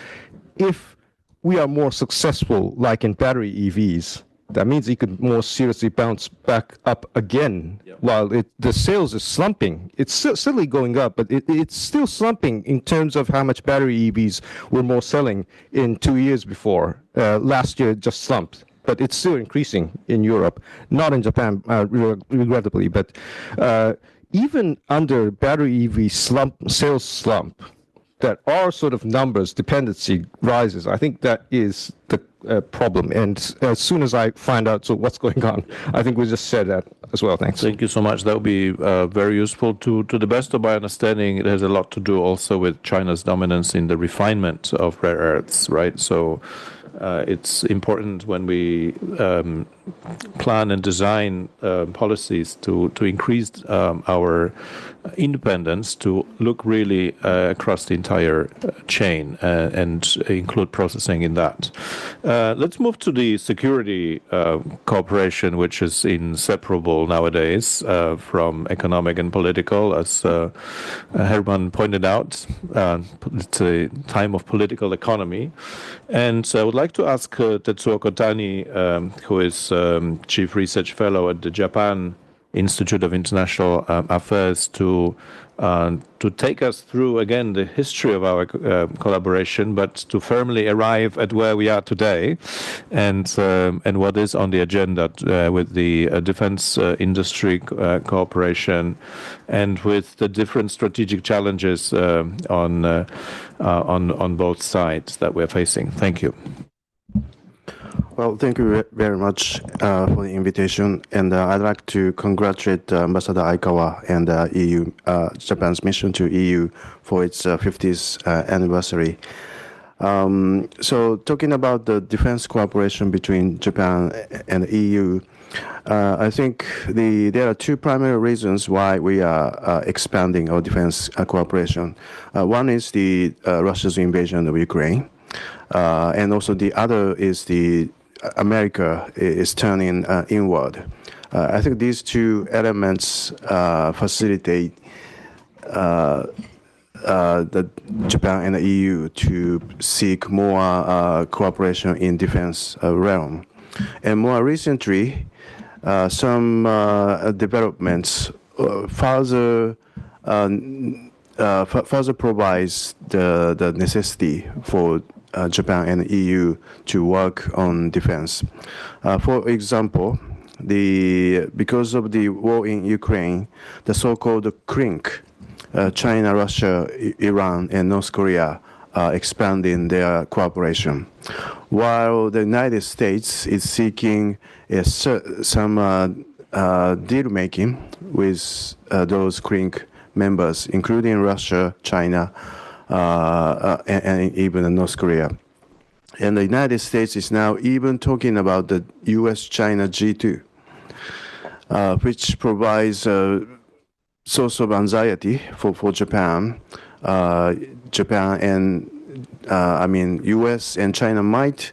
Speaker 6: if we are more successful, like in battery EVs, that means it could more seriously bounce back up again. Yep. While the sales is slumping. It's still going up, but it's still slumping in terms of how much battery EVs were more selling in 2 years before. Last year, it just slumped. But it's still increasing in Europe, not in Japan, regrettably. But even under battery EV sales slump, that are sort of numbers, dependency rises. I think that is the problem. And as soon as I find out what's going on, I think we'll just share that as well. Thanks.
Speaker 1: Thank you so much. That would be very useful. To the best of my understanding, it has a lot to do also with China's dominance in the refinement of rare earths, right? So it's important when we plan and design policies to increase our independence, to look really across the entire chain and include processing in that. Let's move to the security cooperation, which is inseparable nowadays from economic and political. As Herman pointed out, it's a time of political economy. And I would like to ask Tetsuo Kotani, who is Chief Research Fellow at the Japan Institute of International Affairs, to take us through again the history of our collaboration, but to firmly arrive at where we are today, and what is on the agenda with the defense industry cooperation, and with the different strategic challenges on both sides that we're facing. Thank you.
Speaker 7: Well, thank you very much for the invitation, and I'd like to congratulate Ambassador Aikawa and EU, Japan's mission to EU for its 50th anniversary. So, talking about the defense cooperation between Japan and the EU, I think there are two primary reasons why we are expanding our defense cooperation. One is the Russia's invasion of Ukraine, and also the other is the America is turning inward. I think these two elements facilitate the Japan and the EU to seek more cooperation in defense realm. And more recently, some developments further provides the necessity for Japan and EU to work on defense. For example, because of the war in Ukraine, the so-called CRINC, China, Russia, Iran, and North Korea expanding their cooperation, while the United States is seeking some deal making with those CRINC members, including Russia, China, and even North Korea. And the United States is now even talking about the US-China G2, which provides a source of anxiety for Japan. Japan and US and China might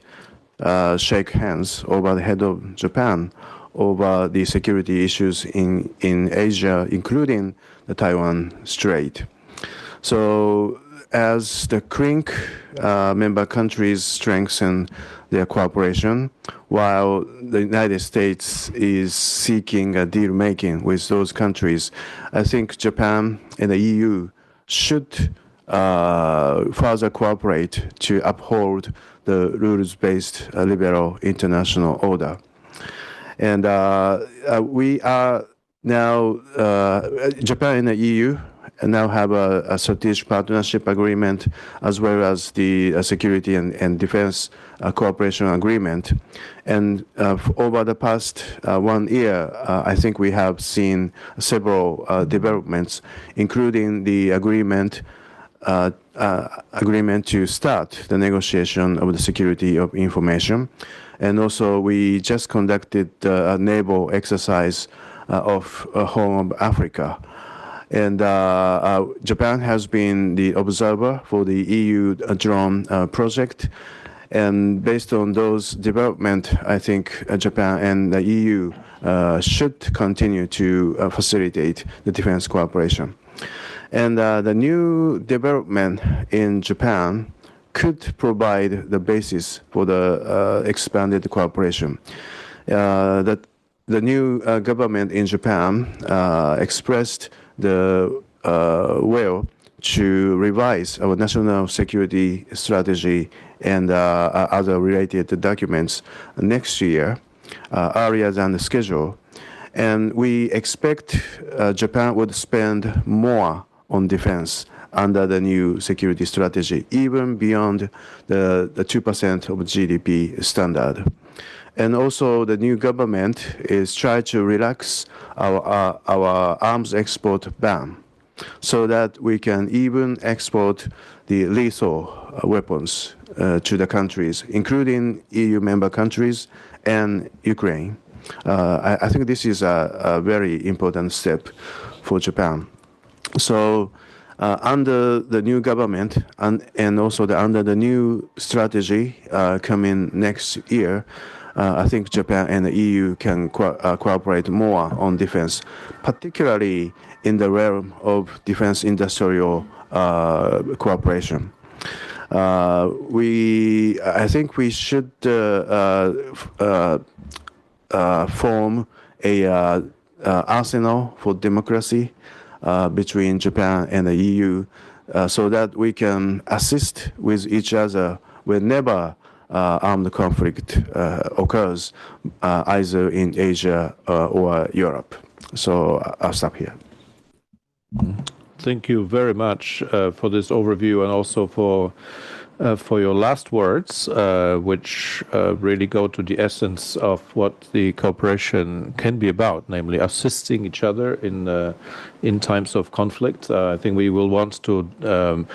Speaker 7: shake hands over the head of Japan over the security issues in Asia, including the Taiwan Strait. So as the CRINC member countries strengthen their cooperation, while the United States is seeking a deal making with those countries, I think Japan and the EU should further cooperate to uphold the rules-based liberal international order. And we are now, Japan and the EU now have a strategic partnership agreement, as well as the security and defense cooperation agreement. And over the past 1 year, I think we have seen several developments, including the agreement to start the negotiation of the security of information. And also, we just conducted a naval exercise of Horn of Africa. And Japan has been the observer for the EU drone project. And based on those developments, I think Japan and the EU should continue to facilitate the defense cooperation. And the new development in Japan could provide the basis for the expanded cooperation. The new government in Japan expressed the will to revise our national security strategy and other related documents next year, earlier than the schedule. And we expect Japan would spend more on defense under the new security strategy, even beyond the 2% of GDP standard. And also, the new government is trying to relax our arms export ban, so that we can even export the lethal weapons to the countries, including EU member countries and Ukraine. I think this is a very important step for Japan. So under the new government and also under the new strategy coming next year, I think Japan and the EU can cooperate more on defense, particularly in the realm of defense industrial cooperation. I think we should form a arsenal for democracy between Japan and the EU, so that we can assist with each other whenever armed conflict occurs, either in Asia or Europe. So I'll stop here.
Speaker 1: Thank you very much for this overview, and also for your last words, which really go to the essence of what the cooperation can be about, namely assisting each other in times of conflict. I think we will want to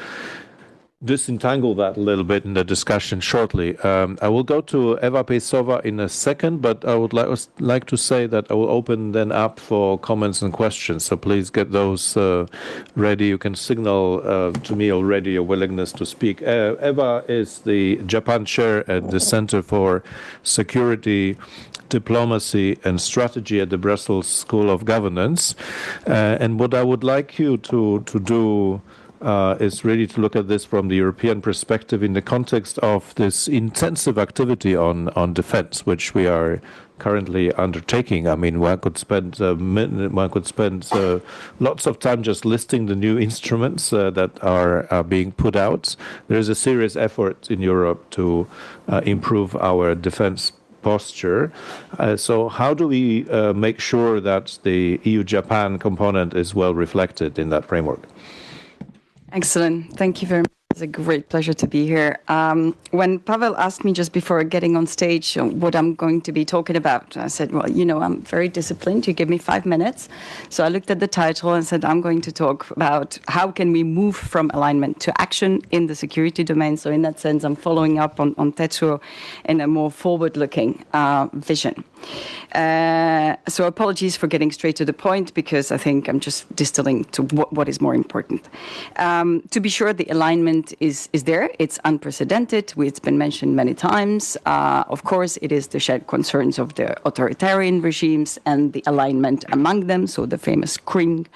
Speaker 1: disentangle that a little bit in the discussion shortly. I will go to Eva Pejsova in a second, but I would like to say that I will open then up for comments and questions. So please get those ready. You can signal to me already your willingness to speak. Eva is the Japan chair at the Center for Security, Diplomacy and Strategy at the Brussels School of Governance. And what I would like you to do is really to look at this from the European perspective in the context of this intensive activity on defense, which we are currently undertaking. I mean, one could spend lots of time just listing the new instruments that are being put out. There is a serious effort in Europe to improve our defense posture. So how do we make sure that the EU-Japan component is well reflected in that framework?
Speaker 8: Excellent. Thank you very much. It's a great pleasure to be here. When Paweł asked me just before getting on stage what I'm going to be talking about, I said, well, you know, I'm very disciplined. You give me 5 minutes. So I looked at the title and said, I'm going to talk about how can we move from alignment to action in the security domain. So in that sense, I'm following up on Tetsuo in a more forward-looking vision. So apologies for getting straight to the point, because I think I'm just distilling to what is more important. To be sure, the alignment is there. It's unprecedented. It's been mentioned many times. Of course, it is the shared concerns of the authoritarian regimes and the alignment among them, so the famous CRING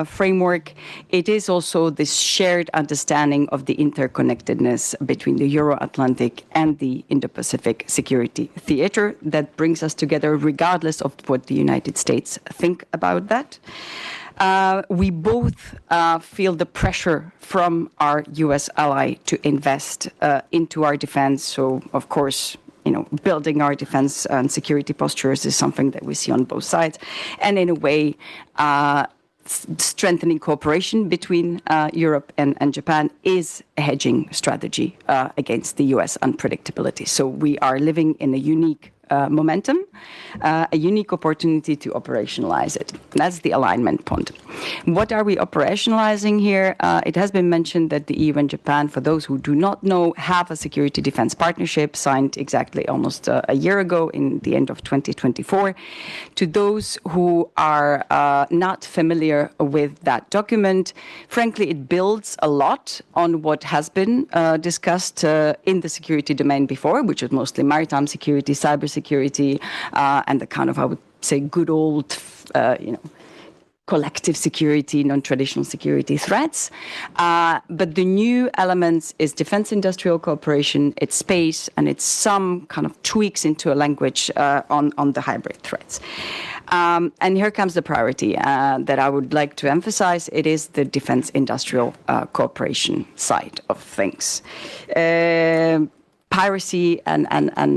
Speaker 8: framework. It is also this shared understanding of the interconnectedness between the Euro-Atlantic and the Indo-Pacific security theater that brings us together regardless of what the United States think about that. We both feel the pressure from our U.S. ally to invest into our defense. So, of course, you know, building our defense and security postures is something that we see on both sides. And in a way, strengthening cooperation between Europe and Japan is a hedging strategy against the U.S. unpredictability. So we are living in a unique momentum, a unique opportunity to operationalize it. That's the alignment point. What are we operationalizing here? It has been mentioned that the EU and Japan, for those who do not know, have a security defense partnership signed exactly almost a year ago in the end of 2024. To those who are not familiar with that document, frankly, it builds a lot on what has been discussed in the security domain before, which is mostly maritime security, cybersecurity, and the kind of, I would say, good old, collective security, non-traditional security threats. But the new elements is defense industrial cooperation, it's space, and it's some kind of tweaks into a language on the hybrid threats. And here comes the priority that I would like to emphasize. It is the defense industrial cooperation side of things. Piracy and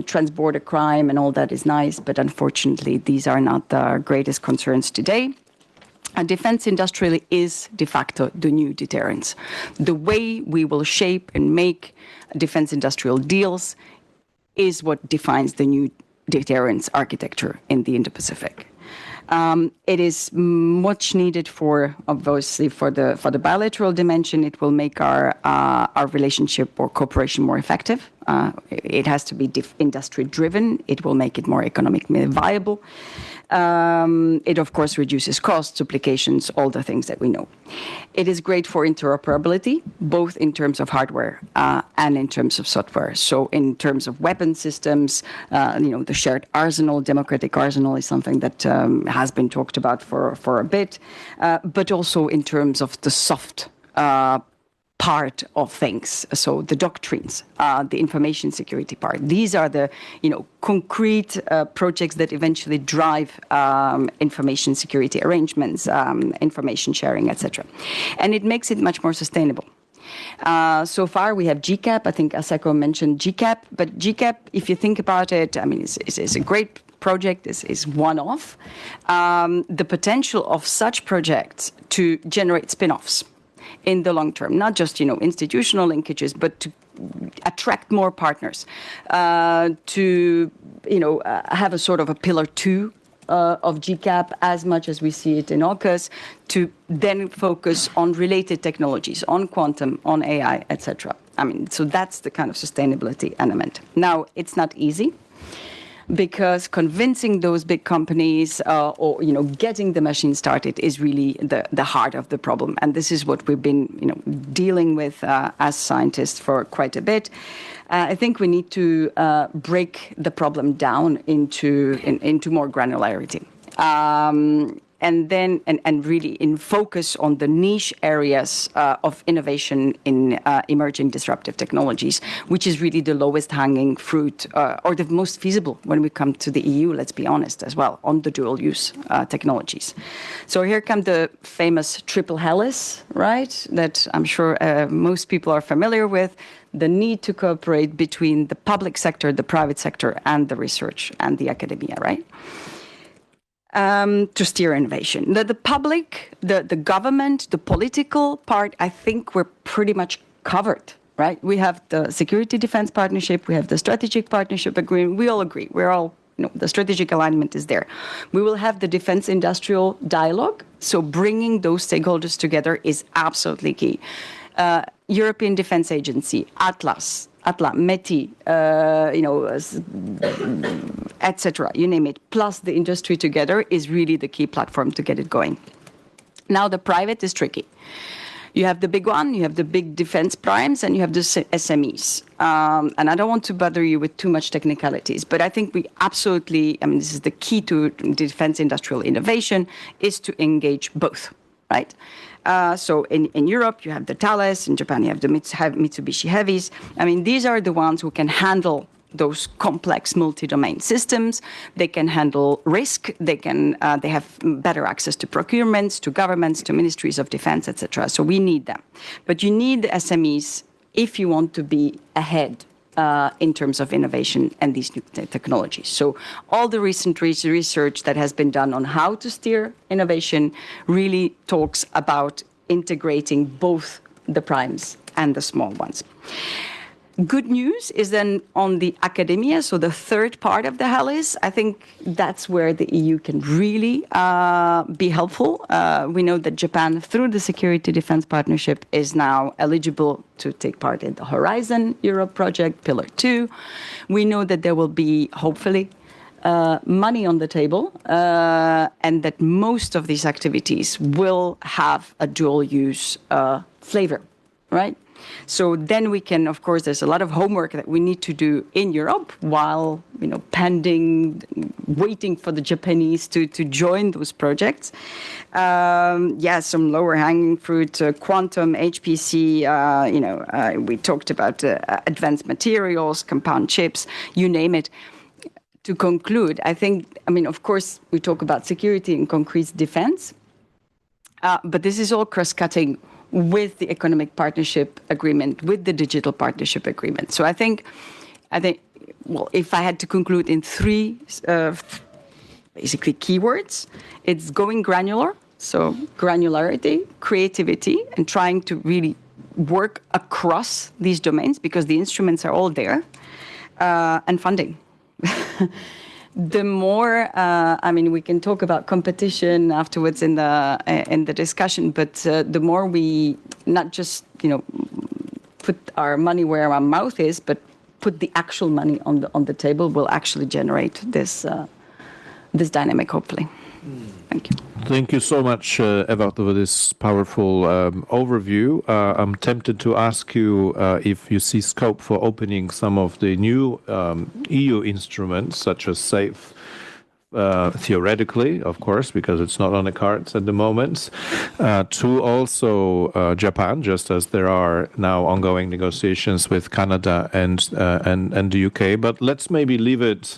Speaker 8: transborder crime and all that is nice, but unfortunately, these are not the greatest concerns today. And defense industrially is de facto the new deterrence. The way we will shape and make defense industrial deals is what defines the new deterrence architecture in the Indo-Pacific. It is much needed for, obviously, for the bilateral dimension. It will make our relationship or cooperation more effective. It has to be industry driven. It will make it more economically viable. It, of course, reduces costs, duplications, all the things that we know. It is great for interoperability, both in terms of hardware and in terms of software. So in terms of weapon systems, the shared arsenal, democratic arsenal is something that has been talked about for a bit, but also in terms of the soft part of things. So the doctrines, the information security part. These are the, concrete projects that eventually drive information security arrangements, information sharing, etc. And it makes it much more sustainable. So far, we have GCAP. I think Asako mentioned GCAP. But GCAP, if you think about it, is a great project, is one-off. The potential of such projects to generate spin-offs in the long term, not just, institutional linkages, but to attract more partners, to, have a sort of a pillar 2 of GCAP as much as we see it in AUKUS, to then focus on related technologies, on quantum, on AI, etc. So that's the kind of sustainability element. Now, it's not easy, because convincing those big companies or getting the machine started is really the heart of the problem. And this is what we've been dealing with as scientists for quite a bit. I think we need to break the problem down into more granularity. And then really focus on the niche areas of innovation in emerging disruptive technologies, which is really the lowest hanging fruit or the most feasible when we come to the EU, let's be honest, as well, on the dual use technologies. So here come the famous triple helix, right, that I'm sure most people are familiar with. The need to cooperate between the public sector, the private sector, and the research and the academia, right? To steer innovation. The public, the government, the political part, I think we're pretty much covered, right? We have the security defense partnership, we have the strategic partnership agreement. We all agree. We're all, the strategic alignment is there. We will have the defense industrial dialogue. So bringing those stakeholders together is absolutely key. European Defense Agency, Atlas, METI, etc., you name it, plus the industry together is really the key platform to get it going. Now, the private is tricky. You have the big one, you have the big defense primes, and you have the SMEs. And I don't want to bother you with too much technicalities, but I think we absolutely, this is the key to defense industrial innovation, is to engage both, right? So in Europe, you have the Thales. In Japan, you have the Mitsubishi Heavies. These are the ones who can handle those complex multi-domain systems. They can handle risk. They have better access to procurements, to governments, to ministries of defense, etc. So we need them. But you need the SMEs if you want to be ahead in terms of innovation and these new technologies. So all the recent research that has been done on how to steer innovation really talks about integrating both the primes and the small ones. Good news is then on the academia, so the third part of the HALIS. I think that's where the EU can really be helpful. We know that Japan, through the Security Defense Partnership, is now eligible to take part in the Horizon Europe project, Pillar 2. We know that there will be, hopefully, money on the table, and that most of these activities will have a dual-use flavor, right? So then we can, of course, there's a lot of homework that we need to do in Europe while, pending, waiting for the Japanese to join those projects. Some lower hanging fruit, quantum, HPC, we talked about advanced materials, compound chips, you name it. To conclude, I think, of course, we talk about security and concrete defense, but this is all cross-cutting with the economic partnership agreement, with the digital partnership agreement. So I think, well, if I had to conclude in three basically keywords, it's going granular, so granularity, creativity, and trying to really work across these domains because the instruments are all there, and funding. The more, we can talk about competition afterwards in the discussion, but the more we not just put our money where our mouth is, but put the actual money on the table, will actually generate this dynamic, hopefully. Thank you.
Speaker 1: Thank you so much, Eva, for this powerful overview. I'm tempted to ask you if you see scope for opening some of the new EU instruments, such as SAFE, theoretically, of course, because it's not on the cards at the moment, to also Japan, just as there are now ongoing negotiations with Canada and the UK. But let's maybe leave it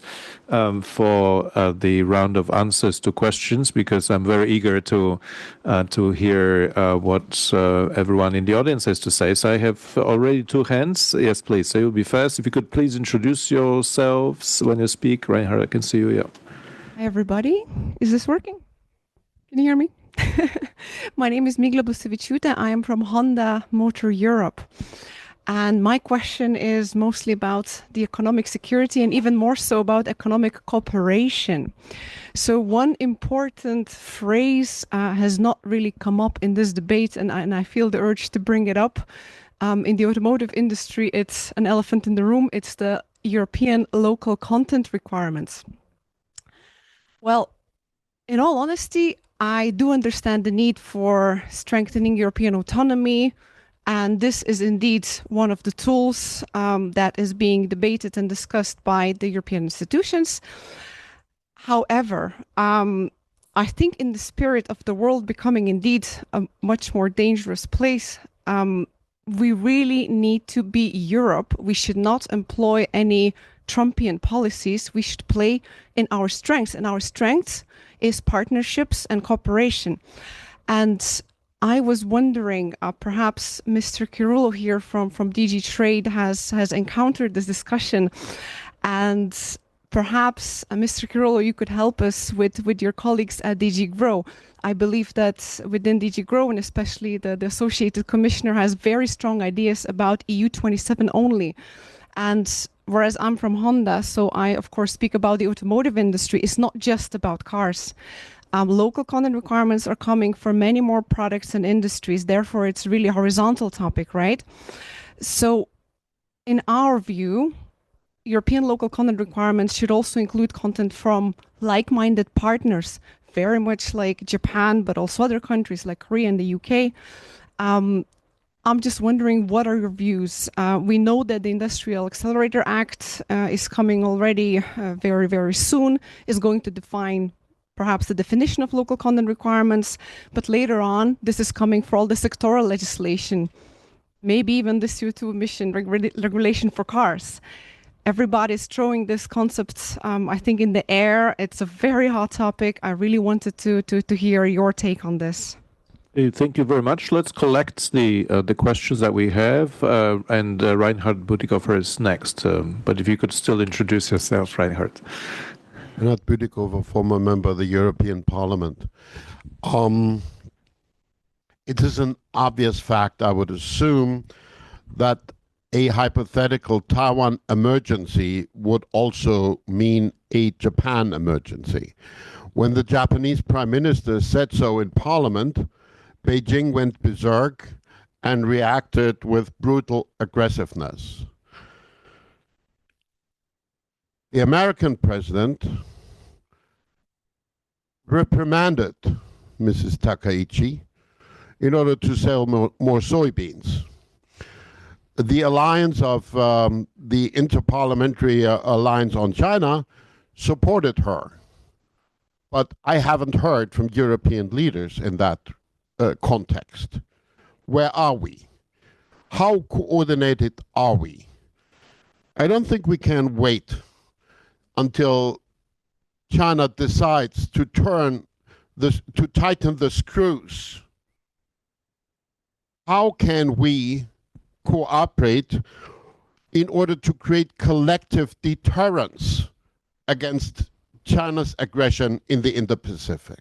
Speaker 1: for the round of answers to questions, because I'm very eager to hear what everyone in the audience has to say. So I have already two hands. Yes, please. So you'll be first. If you could please introduce yourselves when you speak. Reinhard, I can see you. Yeah.
Speaker 9: Hi, everybody. Is this working? Can you hear me? My name is Migla Busevičiūtė. I am from Honda Motor Europe. And my question is mostly about the economic security and even more so about economic cooperation. So one important phrase has not really come up in this debate, and I feel the urge to bring it up. In the automotive industry, it's an elephant in the room. It's the European local content requirements. Well, in all honesty, I do understand the need for strengthening European autonomy, and this is indeed one of the tools that is being debated and discussed by the European institutions. However, I think in the spirit of the world becoming indeed a much more dangerous place, we really need to be Europe. We should not employ any Trumpian policies. We should play in our strengths, and our strength is partnerships and cooperation. And I was wondering, perhaps Mr. Chirullo here from DG Trade has encountered this discussion, and Perhaps, Mr. Chirullo, you could help us with your colleagues at DG GROW. I believe that within DG GROW, and especially the Associated Commissioner, has very strong ideas about EU 27 only. And whereas I'm from Honda, so I, of course, speak about the automotive industry, it's not just about cars. Local content requirements are coming for many more products and industries. Therefore, it's really a horizontal topic, right? So in our view, European local content requirements should also include content from like-minded partners, very much like Japan, but also other countries like Korea and the UK. I'm just wondering, what are your views? We know that the Industrial Accelerator Act is coming already very, very soon, is going to define perhaps the definition of local content requirements, but later on, this is coming for all the sectoral legislation, maybe even the CO2 emission regulation for cars. Everybody's throwing this concept, I think, in the air. It's a very hot topic. I really wanted to hear your take on this.
Speaker 1: Thank you very much. Let's collect the questions that we have, and Reinhard Bütikofer is next. But if you could still introduce yourself, Reinhard.
Speaker 10: Reinhard Bütikofer, former member of the European Parliament. It is an obvious fact, I would assume, that a hypothetical Taiwan emergency would also mean a Japan emergency. When the Japanese Prime Minister said so in Parliament, Beijing went berserk and reacted with brutal aggressiveness. The American president reprimanded Mrs. Takaichi in order to sell more soybeans. The alliance of the Interparliamentary Alliance on China supported her. But I haven't heard from European leaders in that context. Where are we? How coordinated are we? I don't think we can wait until China decides to tighten the screws. How can we cooperate in order to create collective deterrence against China's aggression in the Indo-Pacific?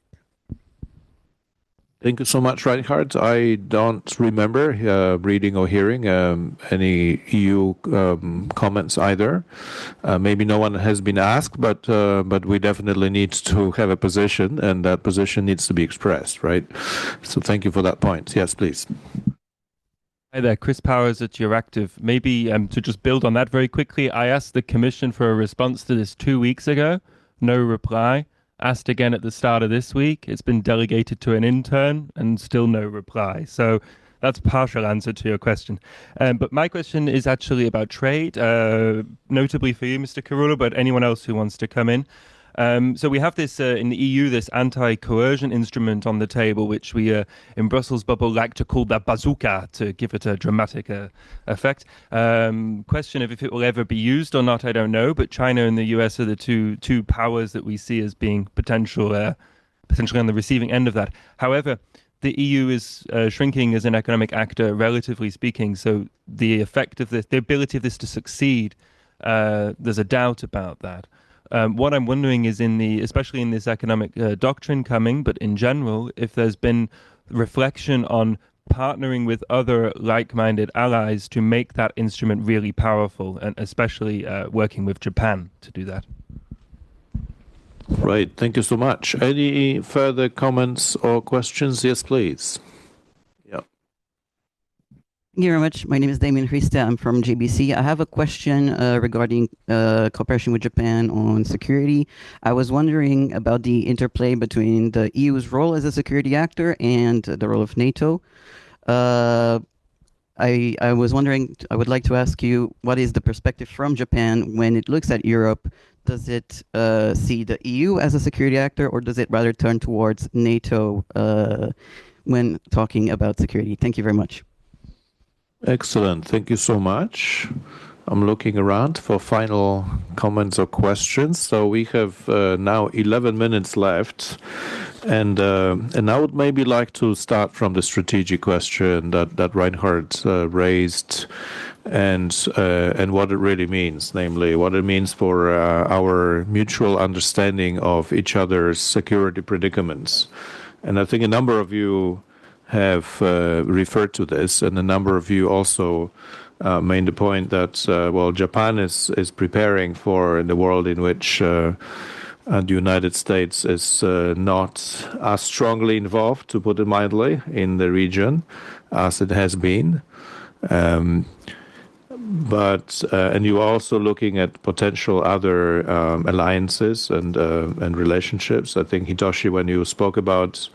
Speaker 1: Thank you so much, Reinhard. I don't remember reading or hearing any EU comments either. Maybe no one has been asked, but we definitely need to have a position, and that position needs to be expressed, right? So thank you for that point. Yes, please.
Speaker 11: Hi there, Chris Powers at Euractiv. Maybe to just build on that very quickly, I asked the Commission for a response to this 2 weeks ago. No reply. Asked again at the start of this week. It's been delegated to an intern and still no reply. So that's a partial answer to your question. But my question is actually about trade, notably for you, Mr. Chirullo, but anyone else who wants to come in. So we have this in the EU, this anti-coercion instrument on the table, which we in Brussels bubble like to call the bazooka to give it a dramatic effect. Question of if it will ever be used or not, I don't know. But China and the US are the two powers that we see as being potentially on the receiving end of that. However, the EU is shrinking as an economic actor, relatively speaking. So the effect of this, the ability of this to succeed, there's a doubt about that. What I'm wondering is, especially in this economic doctrine coming, but in general, if there's been reflection on partnering with other like-minded allies to make that instrument really powerful, and especially working with Japan to do that.
Speaker 1: Right. Thank you so much. Any further comments or questions? Yes, please.
Speaker 12: Thank you very much. My name is Damien Christe. I'm from JBC. I have a question regarding cooperation with Japan on security. I was wondering about the interplay between the EU's role as a security actor and the role of NATO. I was wondering, I would like to ask you, what is the perspective from Japan when it looks at Europe? Does it see the EU as a security actor, or does it rather turn towards NATO when talking about security? Thank you very much.
Speaker 1: Excellent. Thank you so much. I'm looking around for final comments or questions. So we have now 11 minutes left. And I would maybe like to start from the strategic question that Reinhard raised and what it really means, namely what it means for our mutual understanding of each other's security predicaments. And I think a number of you have referred to this, and a number of you also made the point that, well, Japan is preparing for the world in which the United States is not as strongly involved, to put it mildly, in the region as it has been. But and you are also looking at potential other alliances and relationships. I think, Hitoshi, when you spoke about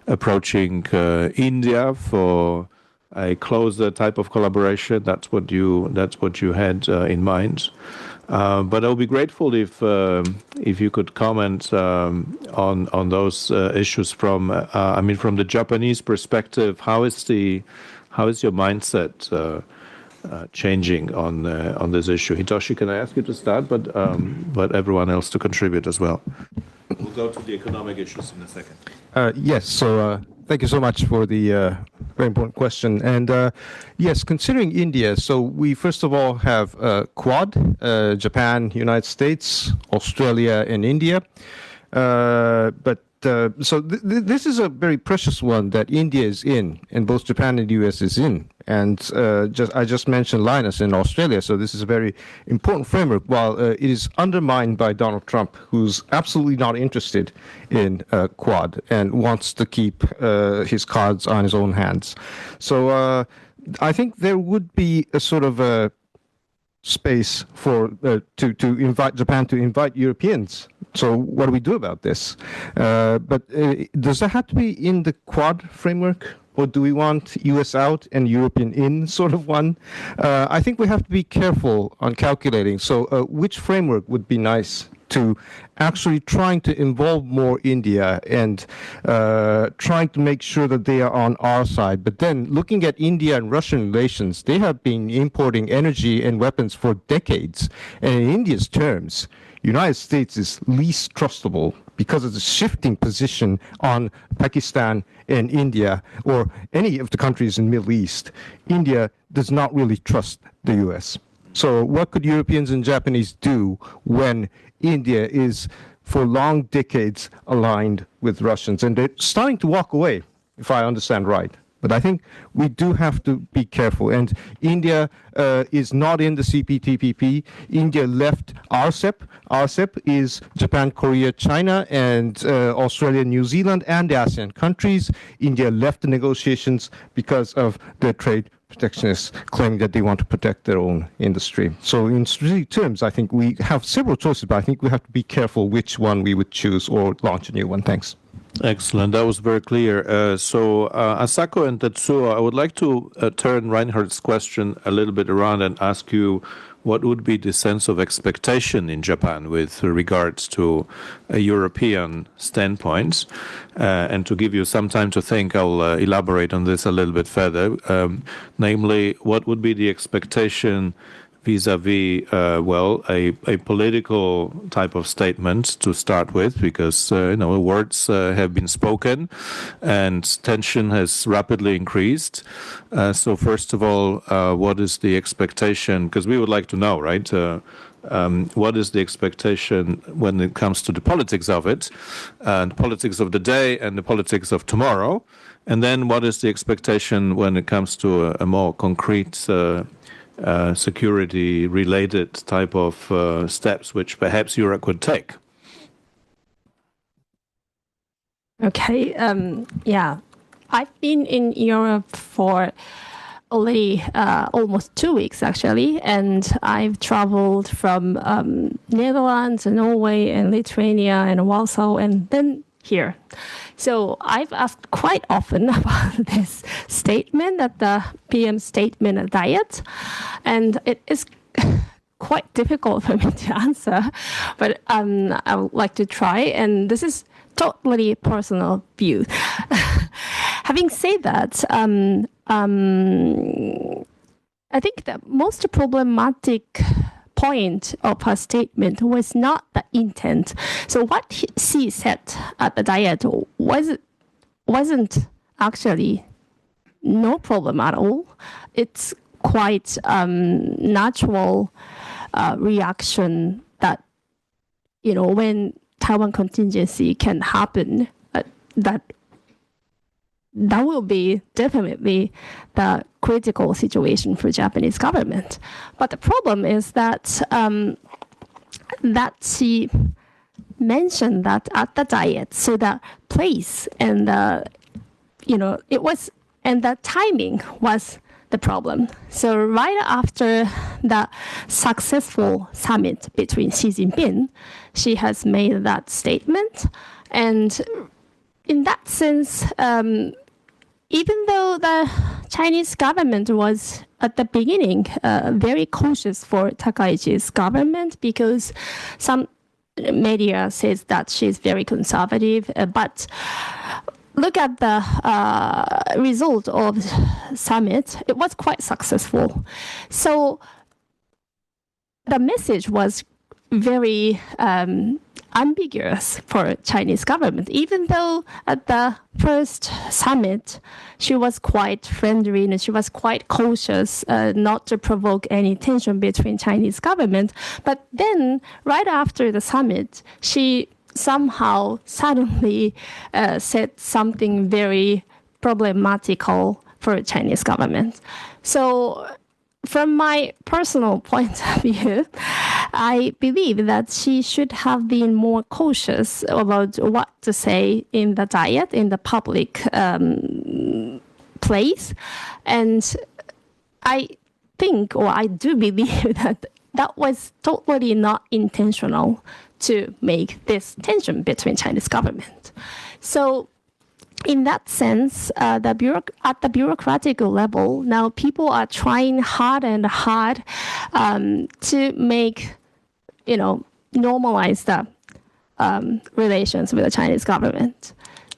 Speaker 1: approaching India for a closer type of collaboration, that's what you had in mind. But I would be grateful if you could comment on those issues from the Japanese perspective. How is your mindset changing on this issue? Hitoshi, can I ask you to start, but everyone else to contribute as well? We'll go to the economic issues in a second.
Speaker 6: Yes. So thank you so much for the very important question. And yes, considering India, so we first of all have Quad, Japan, United States, Australia, and India. So this is a very precious one that India is in, and both Japan and the US is in. And I just mentioned Linus in Australia, so this is a very important framework, while it is undermined by Donald Trump, who's absolutely not interested in Quad and wants to keep his cards on his own hands. So I think there would be a sort of a space for to invite Japan to invite Europeans. So what do we do about this? But does that have to be in the Quad framework? Or do we want US out and European in sort of one? I think we have to be careful on calculating. So which framework would be nice to actually trying to involve more India and trying to make sure that they are on our side. But then looking at India and Russian relations, they have been importing energy and weapons for decades. And in India's terms, United States is least trustable because of the shifting position on Pakistan and India, or any of the countries in the Middle East. India does not really trust the US. So what could Europeans and Japanese do when India is for long decades aligned with Russians? And they're starting to walk away, if I understand right. But I think we do have to be careful. And India is not in the CPTPP. India left RCEP. RCEP is Japan, Korea, China, and Australia, New Zealand, and the ASEAN countries. India left the negotiations because of the trade protectionists claiming that they want to protect their own industry. So in strategic terms, I think we have several choices, but I think we have to be careful which one we would choose or launch a new one. Thanks.
Speaker 1: Excellent. That was very clear. So Asako and Tetsuo, I would like to turn Reinhardt's question a little bit around and ask you what would be the sense of expectation in Japan with regards to a European standpoint. And to give you some time to think, I'll elaborate on this a little bit further. Namely, what would be the expectation vis-a-vis, a political type of statement to start with, because words have been spoken and tension has rapidly increased. So first of all, what is the expectation? Because we would like to know, right? What is the expectation when it comes to the politics of it, and the politics of the day and the politics of tomorrow? And then what is the expectation when it comes to a more concrete security-related type of steps which perhaps Europe could take?
Speaker 4: Okay. I've been in Europe for already almost 2 weeks, actually, and I've traveled from Netherlands and Norway and Lithuania and Warsaw and then here. So I've asked quite often about this statement, that the PM statement diet, and it is quite difficult for me to answer, but I would like to try, and this is totally personal view. Having said that, I think the most problematic point of her statement was not the intent. So what she said at the diet wasn't actually no problem at all. It's quite natural reaction that, when Taiwan contingency can happen, that will be definitely the critical situation for Japanese government. But the problem is that that she mentioned that at the Diet, so the place and it was, and the timing was the problem. So right after the successful summit between Xi Jinping, she has made that statement. And in that sense, even though the Chinese government was at the beginning very cautious for Takaichi's government, because some media says that she's very conservative, but look at the result of the summit. It was quite successful. So the message was very ambiguous for Chinese government. Even though at the first summit, she was quite friendly and she was quite cautious not to provoke any tension between Chinese government. But then right after the summit, she somehow suddenly said something very problematical for Chinese government. So from my personal point of view, I believe that she should have been more cautious about what to say in the Diet, in the public place. And I think, or I do believe that that was totally not intentional to make this tension between Chinese government. So in that sense, at the bureaucratic level, now people are trying hard and hard to make, normalize the relations with the Chinese government.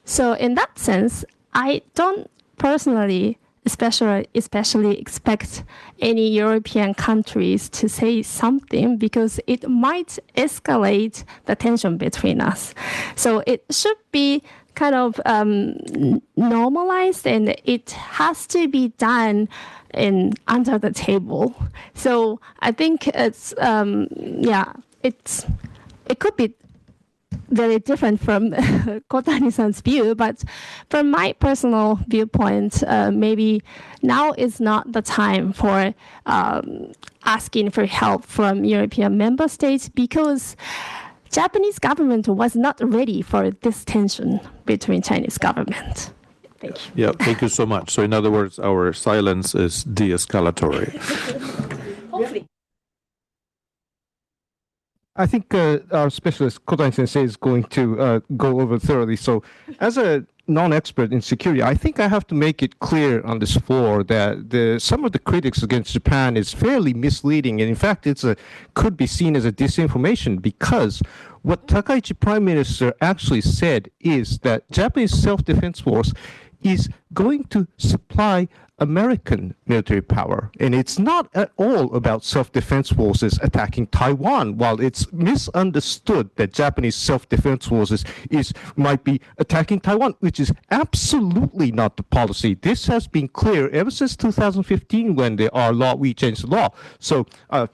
Speaker 4: So in that sense, I don't personally especially expect any European countries to say something, because it might escalate the tension between us. So it should be kind of normalized, and it has to be done under the table. So I think it could be very different from Kotani-san's view, but from my personal viewpoint, maybe now is not the time for asking for help from European member states, because Japanese government was not ready for this tension between Chinese government. Thank you.
Speaker 1: Yeah, thank you so much. So in other words, our silence is de-escalatory.
Speaker 4: Hopefully.
Speaker 6: I think our specialist, Kotani Sensei, is going to go over thoroughly. So as a non-expert in security, I think I have to make it clear on this floor that some of the critics against Japan is fairly misleading. And in fact, could be seen as a disinformation, because what Takaichi Prime Minister actually said is that Japanese self-defense force is going to supply American military power. And it's not at all about self-defense forces attacking Taiwan, while it's misunderstood that Japanese self-defense forces might be attacking Taiwan, which is absolutely not the policy. This has been clear ever since 2015 when we changed the law. So,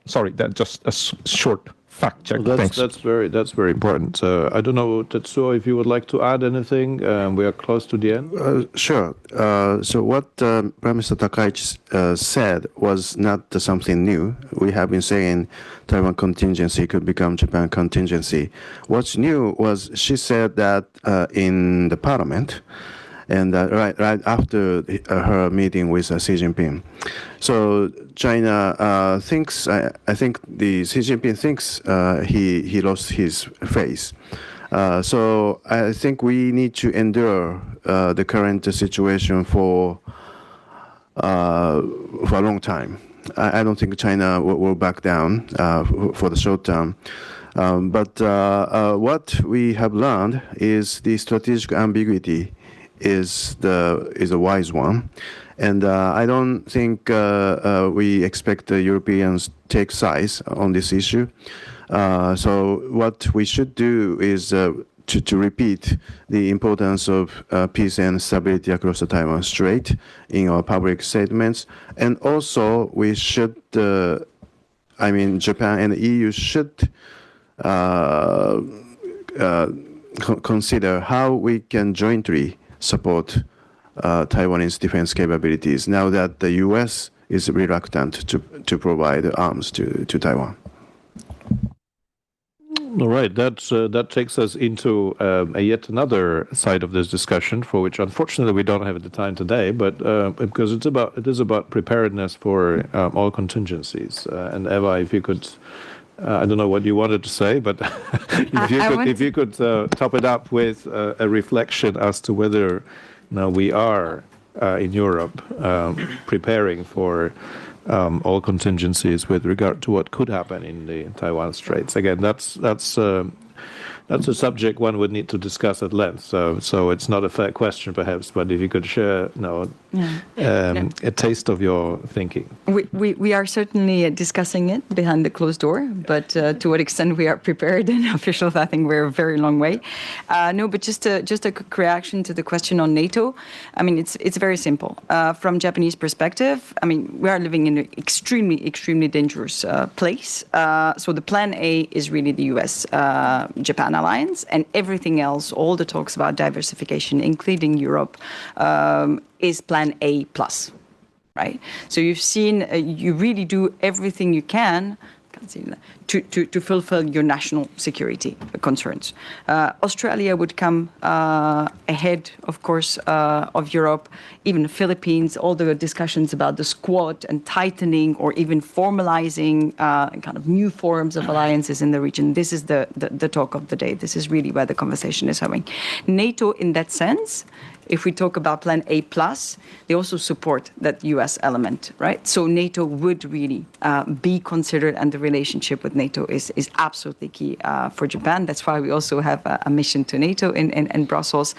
Speaker 6: sorry, that's just a short fact check.
Speaker 1: Well,
Speaker 6: Thanks.
Speaker 1: That's very important. I don't know, Tetsuo, if you would like to add anything. We are close to the end.
Speaker 7: Sure. So what Prime Minister Takaichi said was not something new. We have been saying Taiwan contingency could become Japan contingency. What's new was she said that in the parliament, and right after her meeting with Xi Jinping. So China thinks, I think Xi Jinping thinks he lost his face. So I think we need to endure the current situation for a long time. I don't think China will back down for the short term. But what we have learned is the strategic ambiguity is a wise one, and I don't think we expect the Europeans take sides on this issue. So what we should do is to repeat the importance of peace and stability across the Taiwan Strait in our public statements. And also, we should, Japan and the EU should consider how we can jointly support Taiwanese defense capabilities now that the US is reluctant to provide arms to Taiwan.
Speaker 1: All right, that takes us into yet another side of this discussion, for which unfortunately we don't have the time today, but because it is about preparedness for all contingencies. And Eva, if you could, I don't know what you wanted to say, but if you could top it up with a reflection as to whether now we are in Europe preparing for all contingencies with regard to what could happen in the Taiwan Straits. Again, that's a subject one would need to discuss at length. So it's not a fair question, perhaps, but if you could share, a taste of your thinking.
Speaker 8: We are certainly discussing it behind the closed door, but to what extent we are prepared and officials, I think we're a very long way. But just a quick reaction to the question on NATO. I mean, it's very simple. From Japanese perspective, I mean, we are living in an extremely dangerous place. So the plan A is really the US-Japan alliance, and everything else, all the talks about diversification, including Europe, is plan A plus, right? So you've seen, you really do everything you can to fulfill your national security concerns. Australia would come ahead, of course, of Europe, even the Philippines, all the discussions about the Quad and tightening or even formalizing kind of new forms of alliances in the region. This is the talk of the day. This is really where the conversation is going. NATO, in that sense, if we talk about Plan A+, they also support that US element, right? So NATO would really be considered, and the relationship with NATO is absolutely key for Japan. That's why we also have a mission to NATO in Brussels.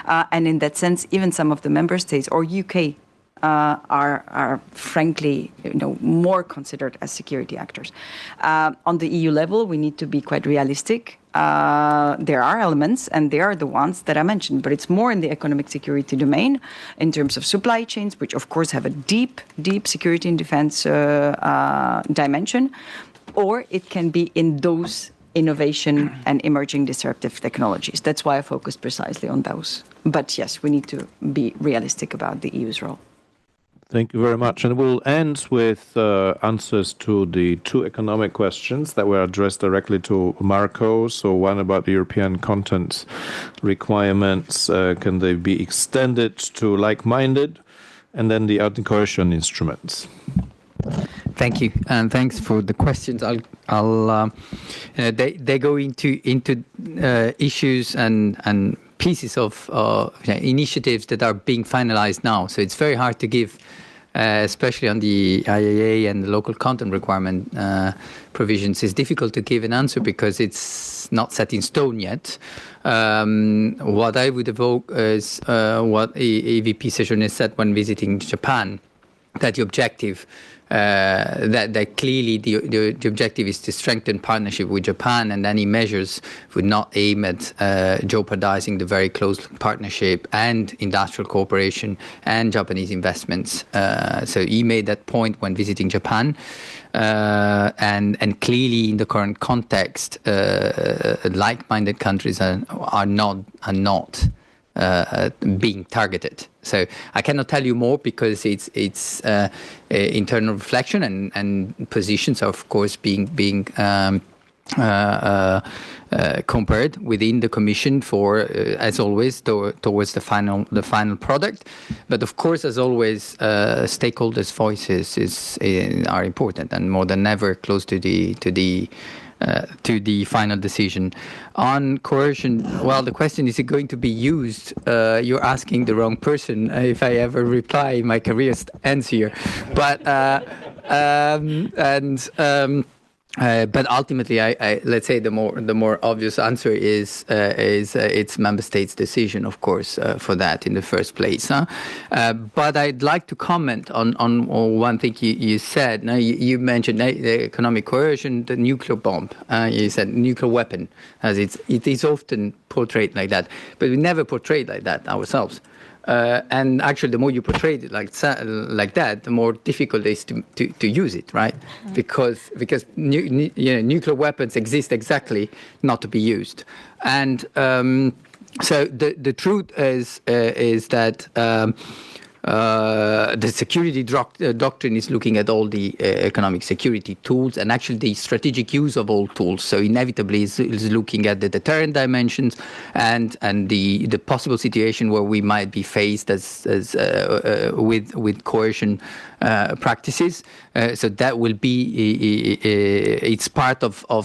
Speaker 8: And in that sense, even some of the member states or UK are frankly, more considered as security actors. On the EU level, we need to be quite realistic. There are elements, and they are the ones that I mentioned, but it's more in the economic security domain in terms of supply chains, which of course have a deep security and defense dimension, or it can be in those innovation and emerging disruptive technologies. That's why I focused precisely on those. But yes, we need to be realistic about the EU's role.
Speaker 1: Thank you very much. And we'll end with answers to the two economic questions that were addressed directly to Marco. So one about the European content requirements. Can they be extended to like-minded? And then the anti-coercion instruments.
Speaker 5: Thank you, and thanks for the questions. They go into issues and pieces of initiatives that are being finalized now. So it's very hard to give, especially on the IAA and the local content requirement provisions. It's difficult to give an answer because it's not set in stone yet. What I would evoke is what EVP Sejourné said when visiting Japan, that the objective that clearly the objective is to strengthen partnership with Japan, and any measures would not aim at jeopardizing the very close partnership and industrial cooperation and Japanese investments. So he made that point when visiting Japan, and clearly in the current context, like-minded countries are not being targeted. So I cannot tell you more because it's internal reflection and positions are of course being compared within the Commission for, as always, towards the final product. But of course, as always, stakeholders' voices are important and more than ever close to the final decision. On coercion, well, the question is it going to be used? You're asking the wrong person if I ever reply, my career ends here. But but ultimately, let's say the more obvious answer is it's member states' decision, of course, for that in the first place. But I'd like to comment on one thing you said. Now, you mentioned the economic coercion, the nuclear bomb. You said nuclear weapon, as it is often portrayed like that, but we never portrayed like that ourselves. And actually, the more you portray it like that, the more difficult it is to use it, right? Because nuclear weapons exist exactly not to be used. And so the truth is that the security doctrine is looking at all the economic security tools and actually the strategic use of all tools. So inevitably is looking at the deterrent dimensions and the possible situation where we might be faced with coercion practices. So that will be it's part of our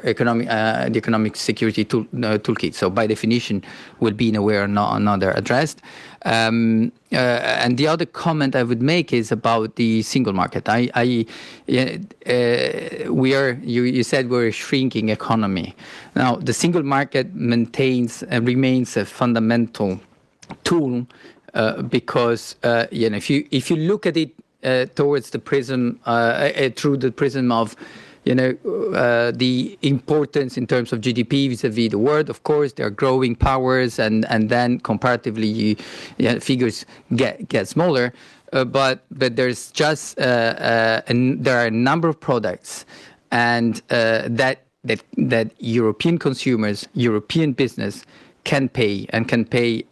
Speaker 5: the economic security toolkit. So by definition, will be in a way or another addressed. And the other comment I would make is about the single market. You said we're a shrinking economy. Now, the single market remains a fundamental tool because if you look at it towards the prism through the prism of the importance in terms of GDP vis-a-vis the world. Of course, there are growing powers, and then comparatively, figures get smaller. But there's just there are a number of products, and that European consumers, European business can pay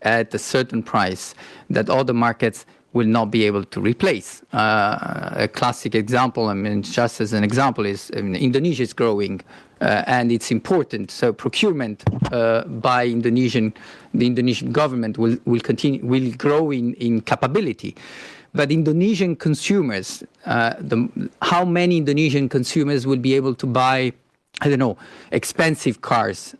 Speaker 5: at a certain price that other markets will not be able to replace. A classic example, just as an example, is Indonesia is growing and it's important. So procurement by the Indonesian government will grow in capability. But Indonesian consumers, how many Indonesian consumers will be able to buy, I don't know, expensive cars,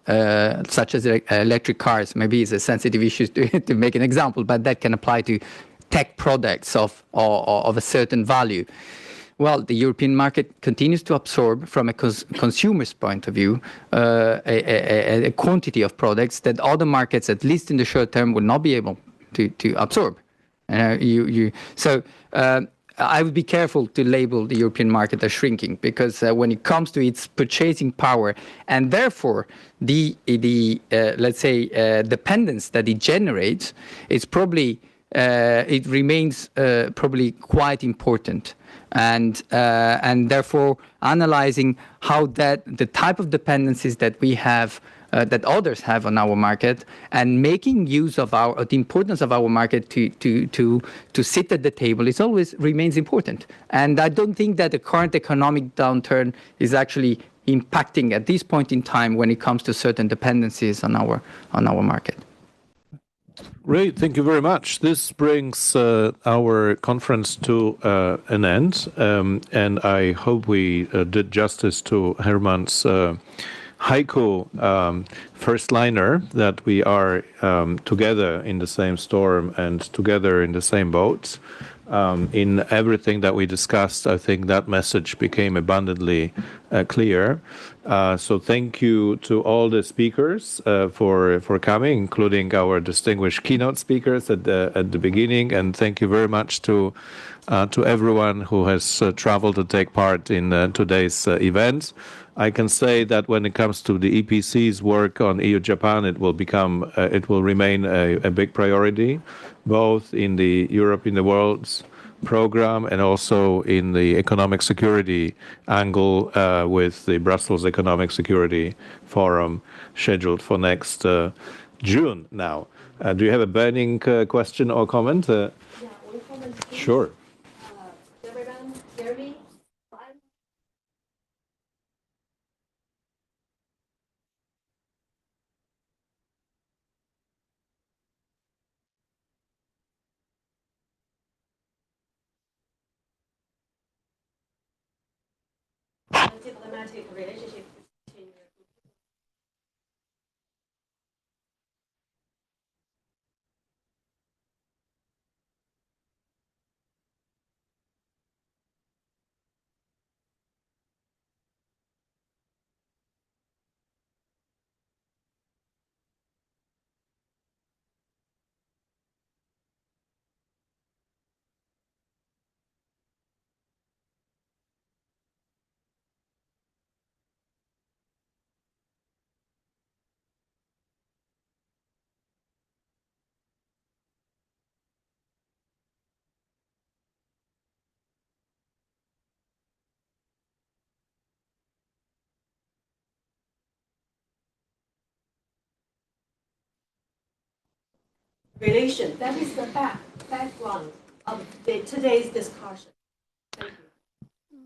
Speaker 5: such as electric cars? Maybe it's a sensitive issue to make an example, but that can apply to tech products of a certain value. Well, the European market continues to absorb, from a consumer's point of view, a quantity of products that other markets, at least in the short term, will not be able to absorb. So I would be careful to label the European market as shrinking, because when it comes to its purchasing power and therefore the let's say dependence that it generates, it's probably it remains probably quite important, and therefore analyzing how the type of dependencies that we have, that others have on our market, and making use of the importance of our market to sit at the table, it always remains important. And I don't think that the current economic downturn is actually impacting at this point in time when it comes to certain dependencies on our market.
Speaker 1: Great, thank you very much. This brings our conference to an end, and I hope we did justice to Herman's haiku first liner, that we are together in the same storm and together in the same boat. In everything that we discussed, I think that message became abundantly clear. So thank you to all the speakers for coming, including our distinguished keynote speakers at the beginning, and thank you very much to everyone who has traveled to take part in today's event. I can say that when it comes to the EPC's work on EU-Japan, it will remain a big priority, both in the Europe in the World's program and also in the economic security angle with the Brussels Economic Security Forum scheduled for next June now. Do you have a burning question or comment?
Speaker 4: Yeah, one comment.
Speaker 1: Sure.
Speaker 4: Everyone hear me? Diplomatic relationship between relation. That is the background of today's discussion. Thank you.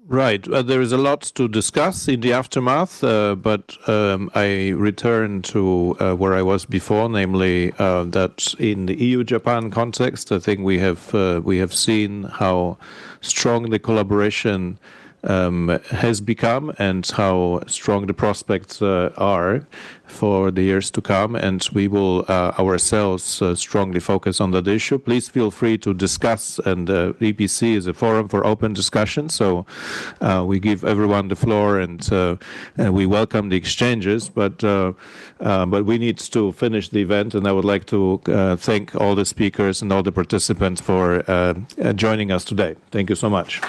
Speaker 1: Right. There is a lot to discuss in the aftermath, but I return to where I was before, namely that in the EU-Japan context, I think we have seen how strong the collaboration has become and how strong the prospects are for the years to come, and we will ourselves strongly focus on that issue. Please feel free to discuss, and EPC is a forum for open discussion, so we give everyone the floor, and we welcome the exchanges, but we need to finish the event, and I would like to thank all the speakers and all the participants for joining us today. Thank you so much.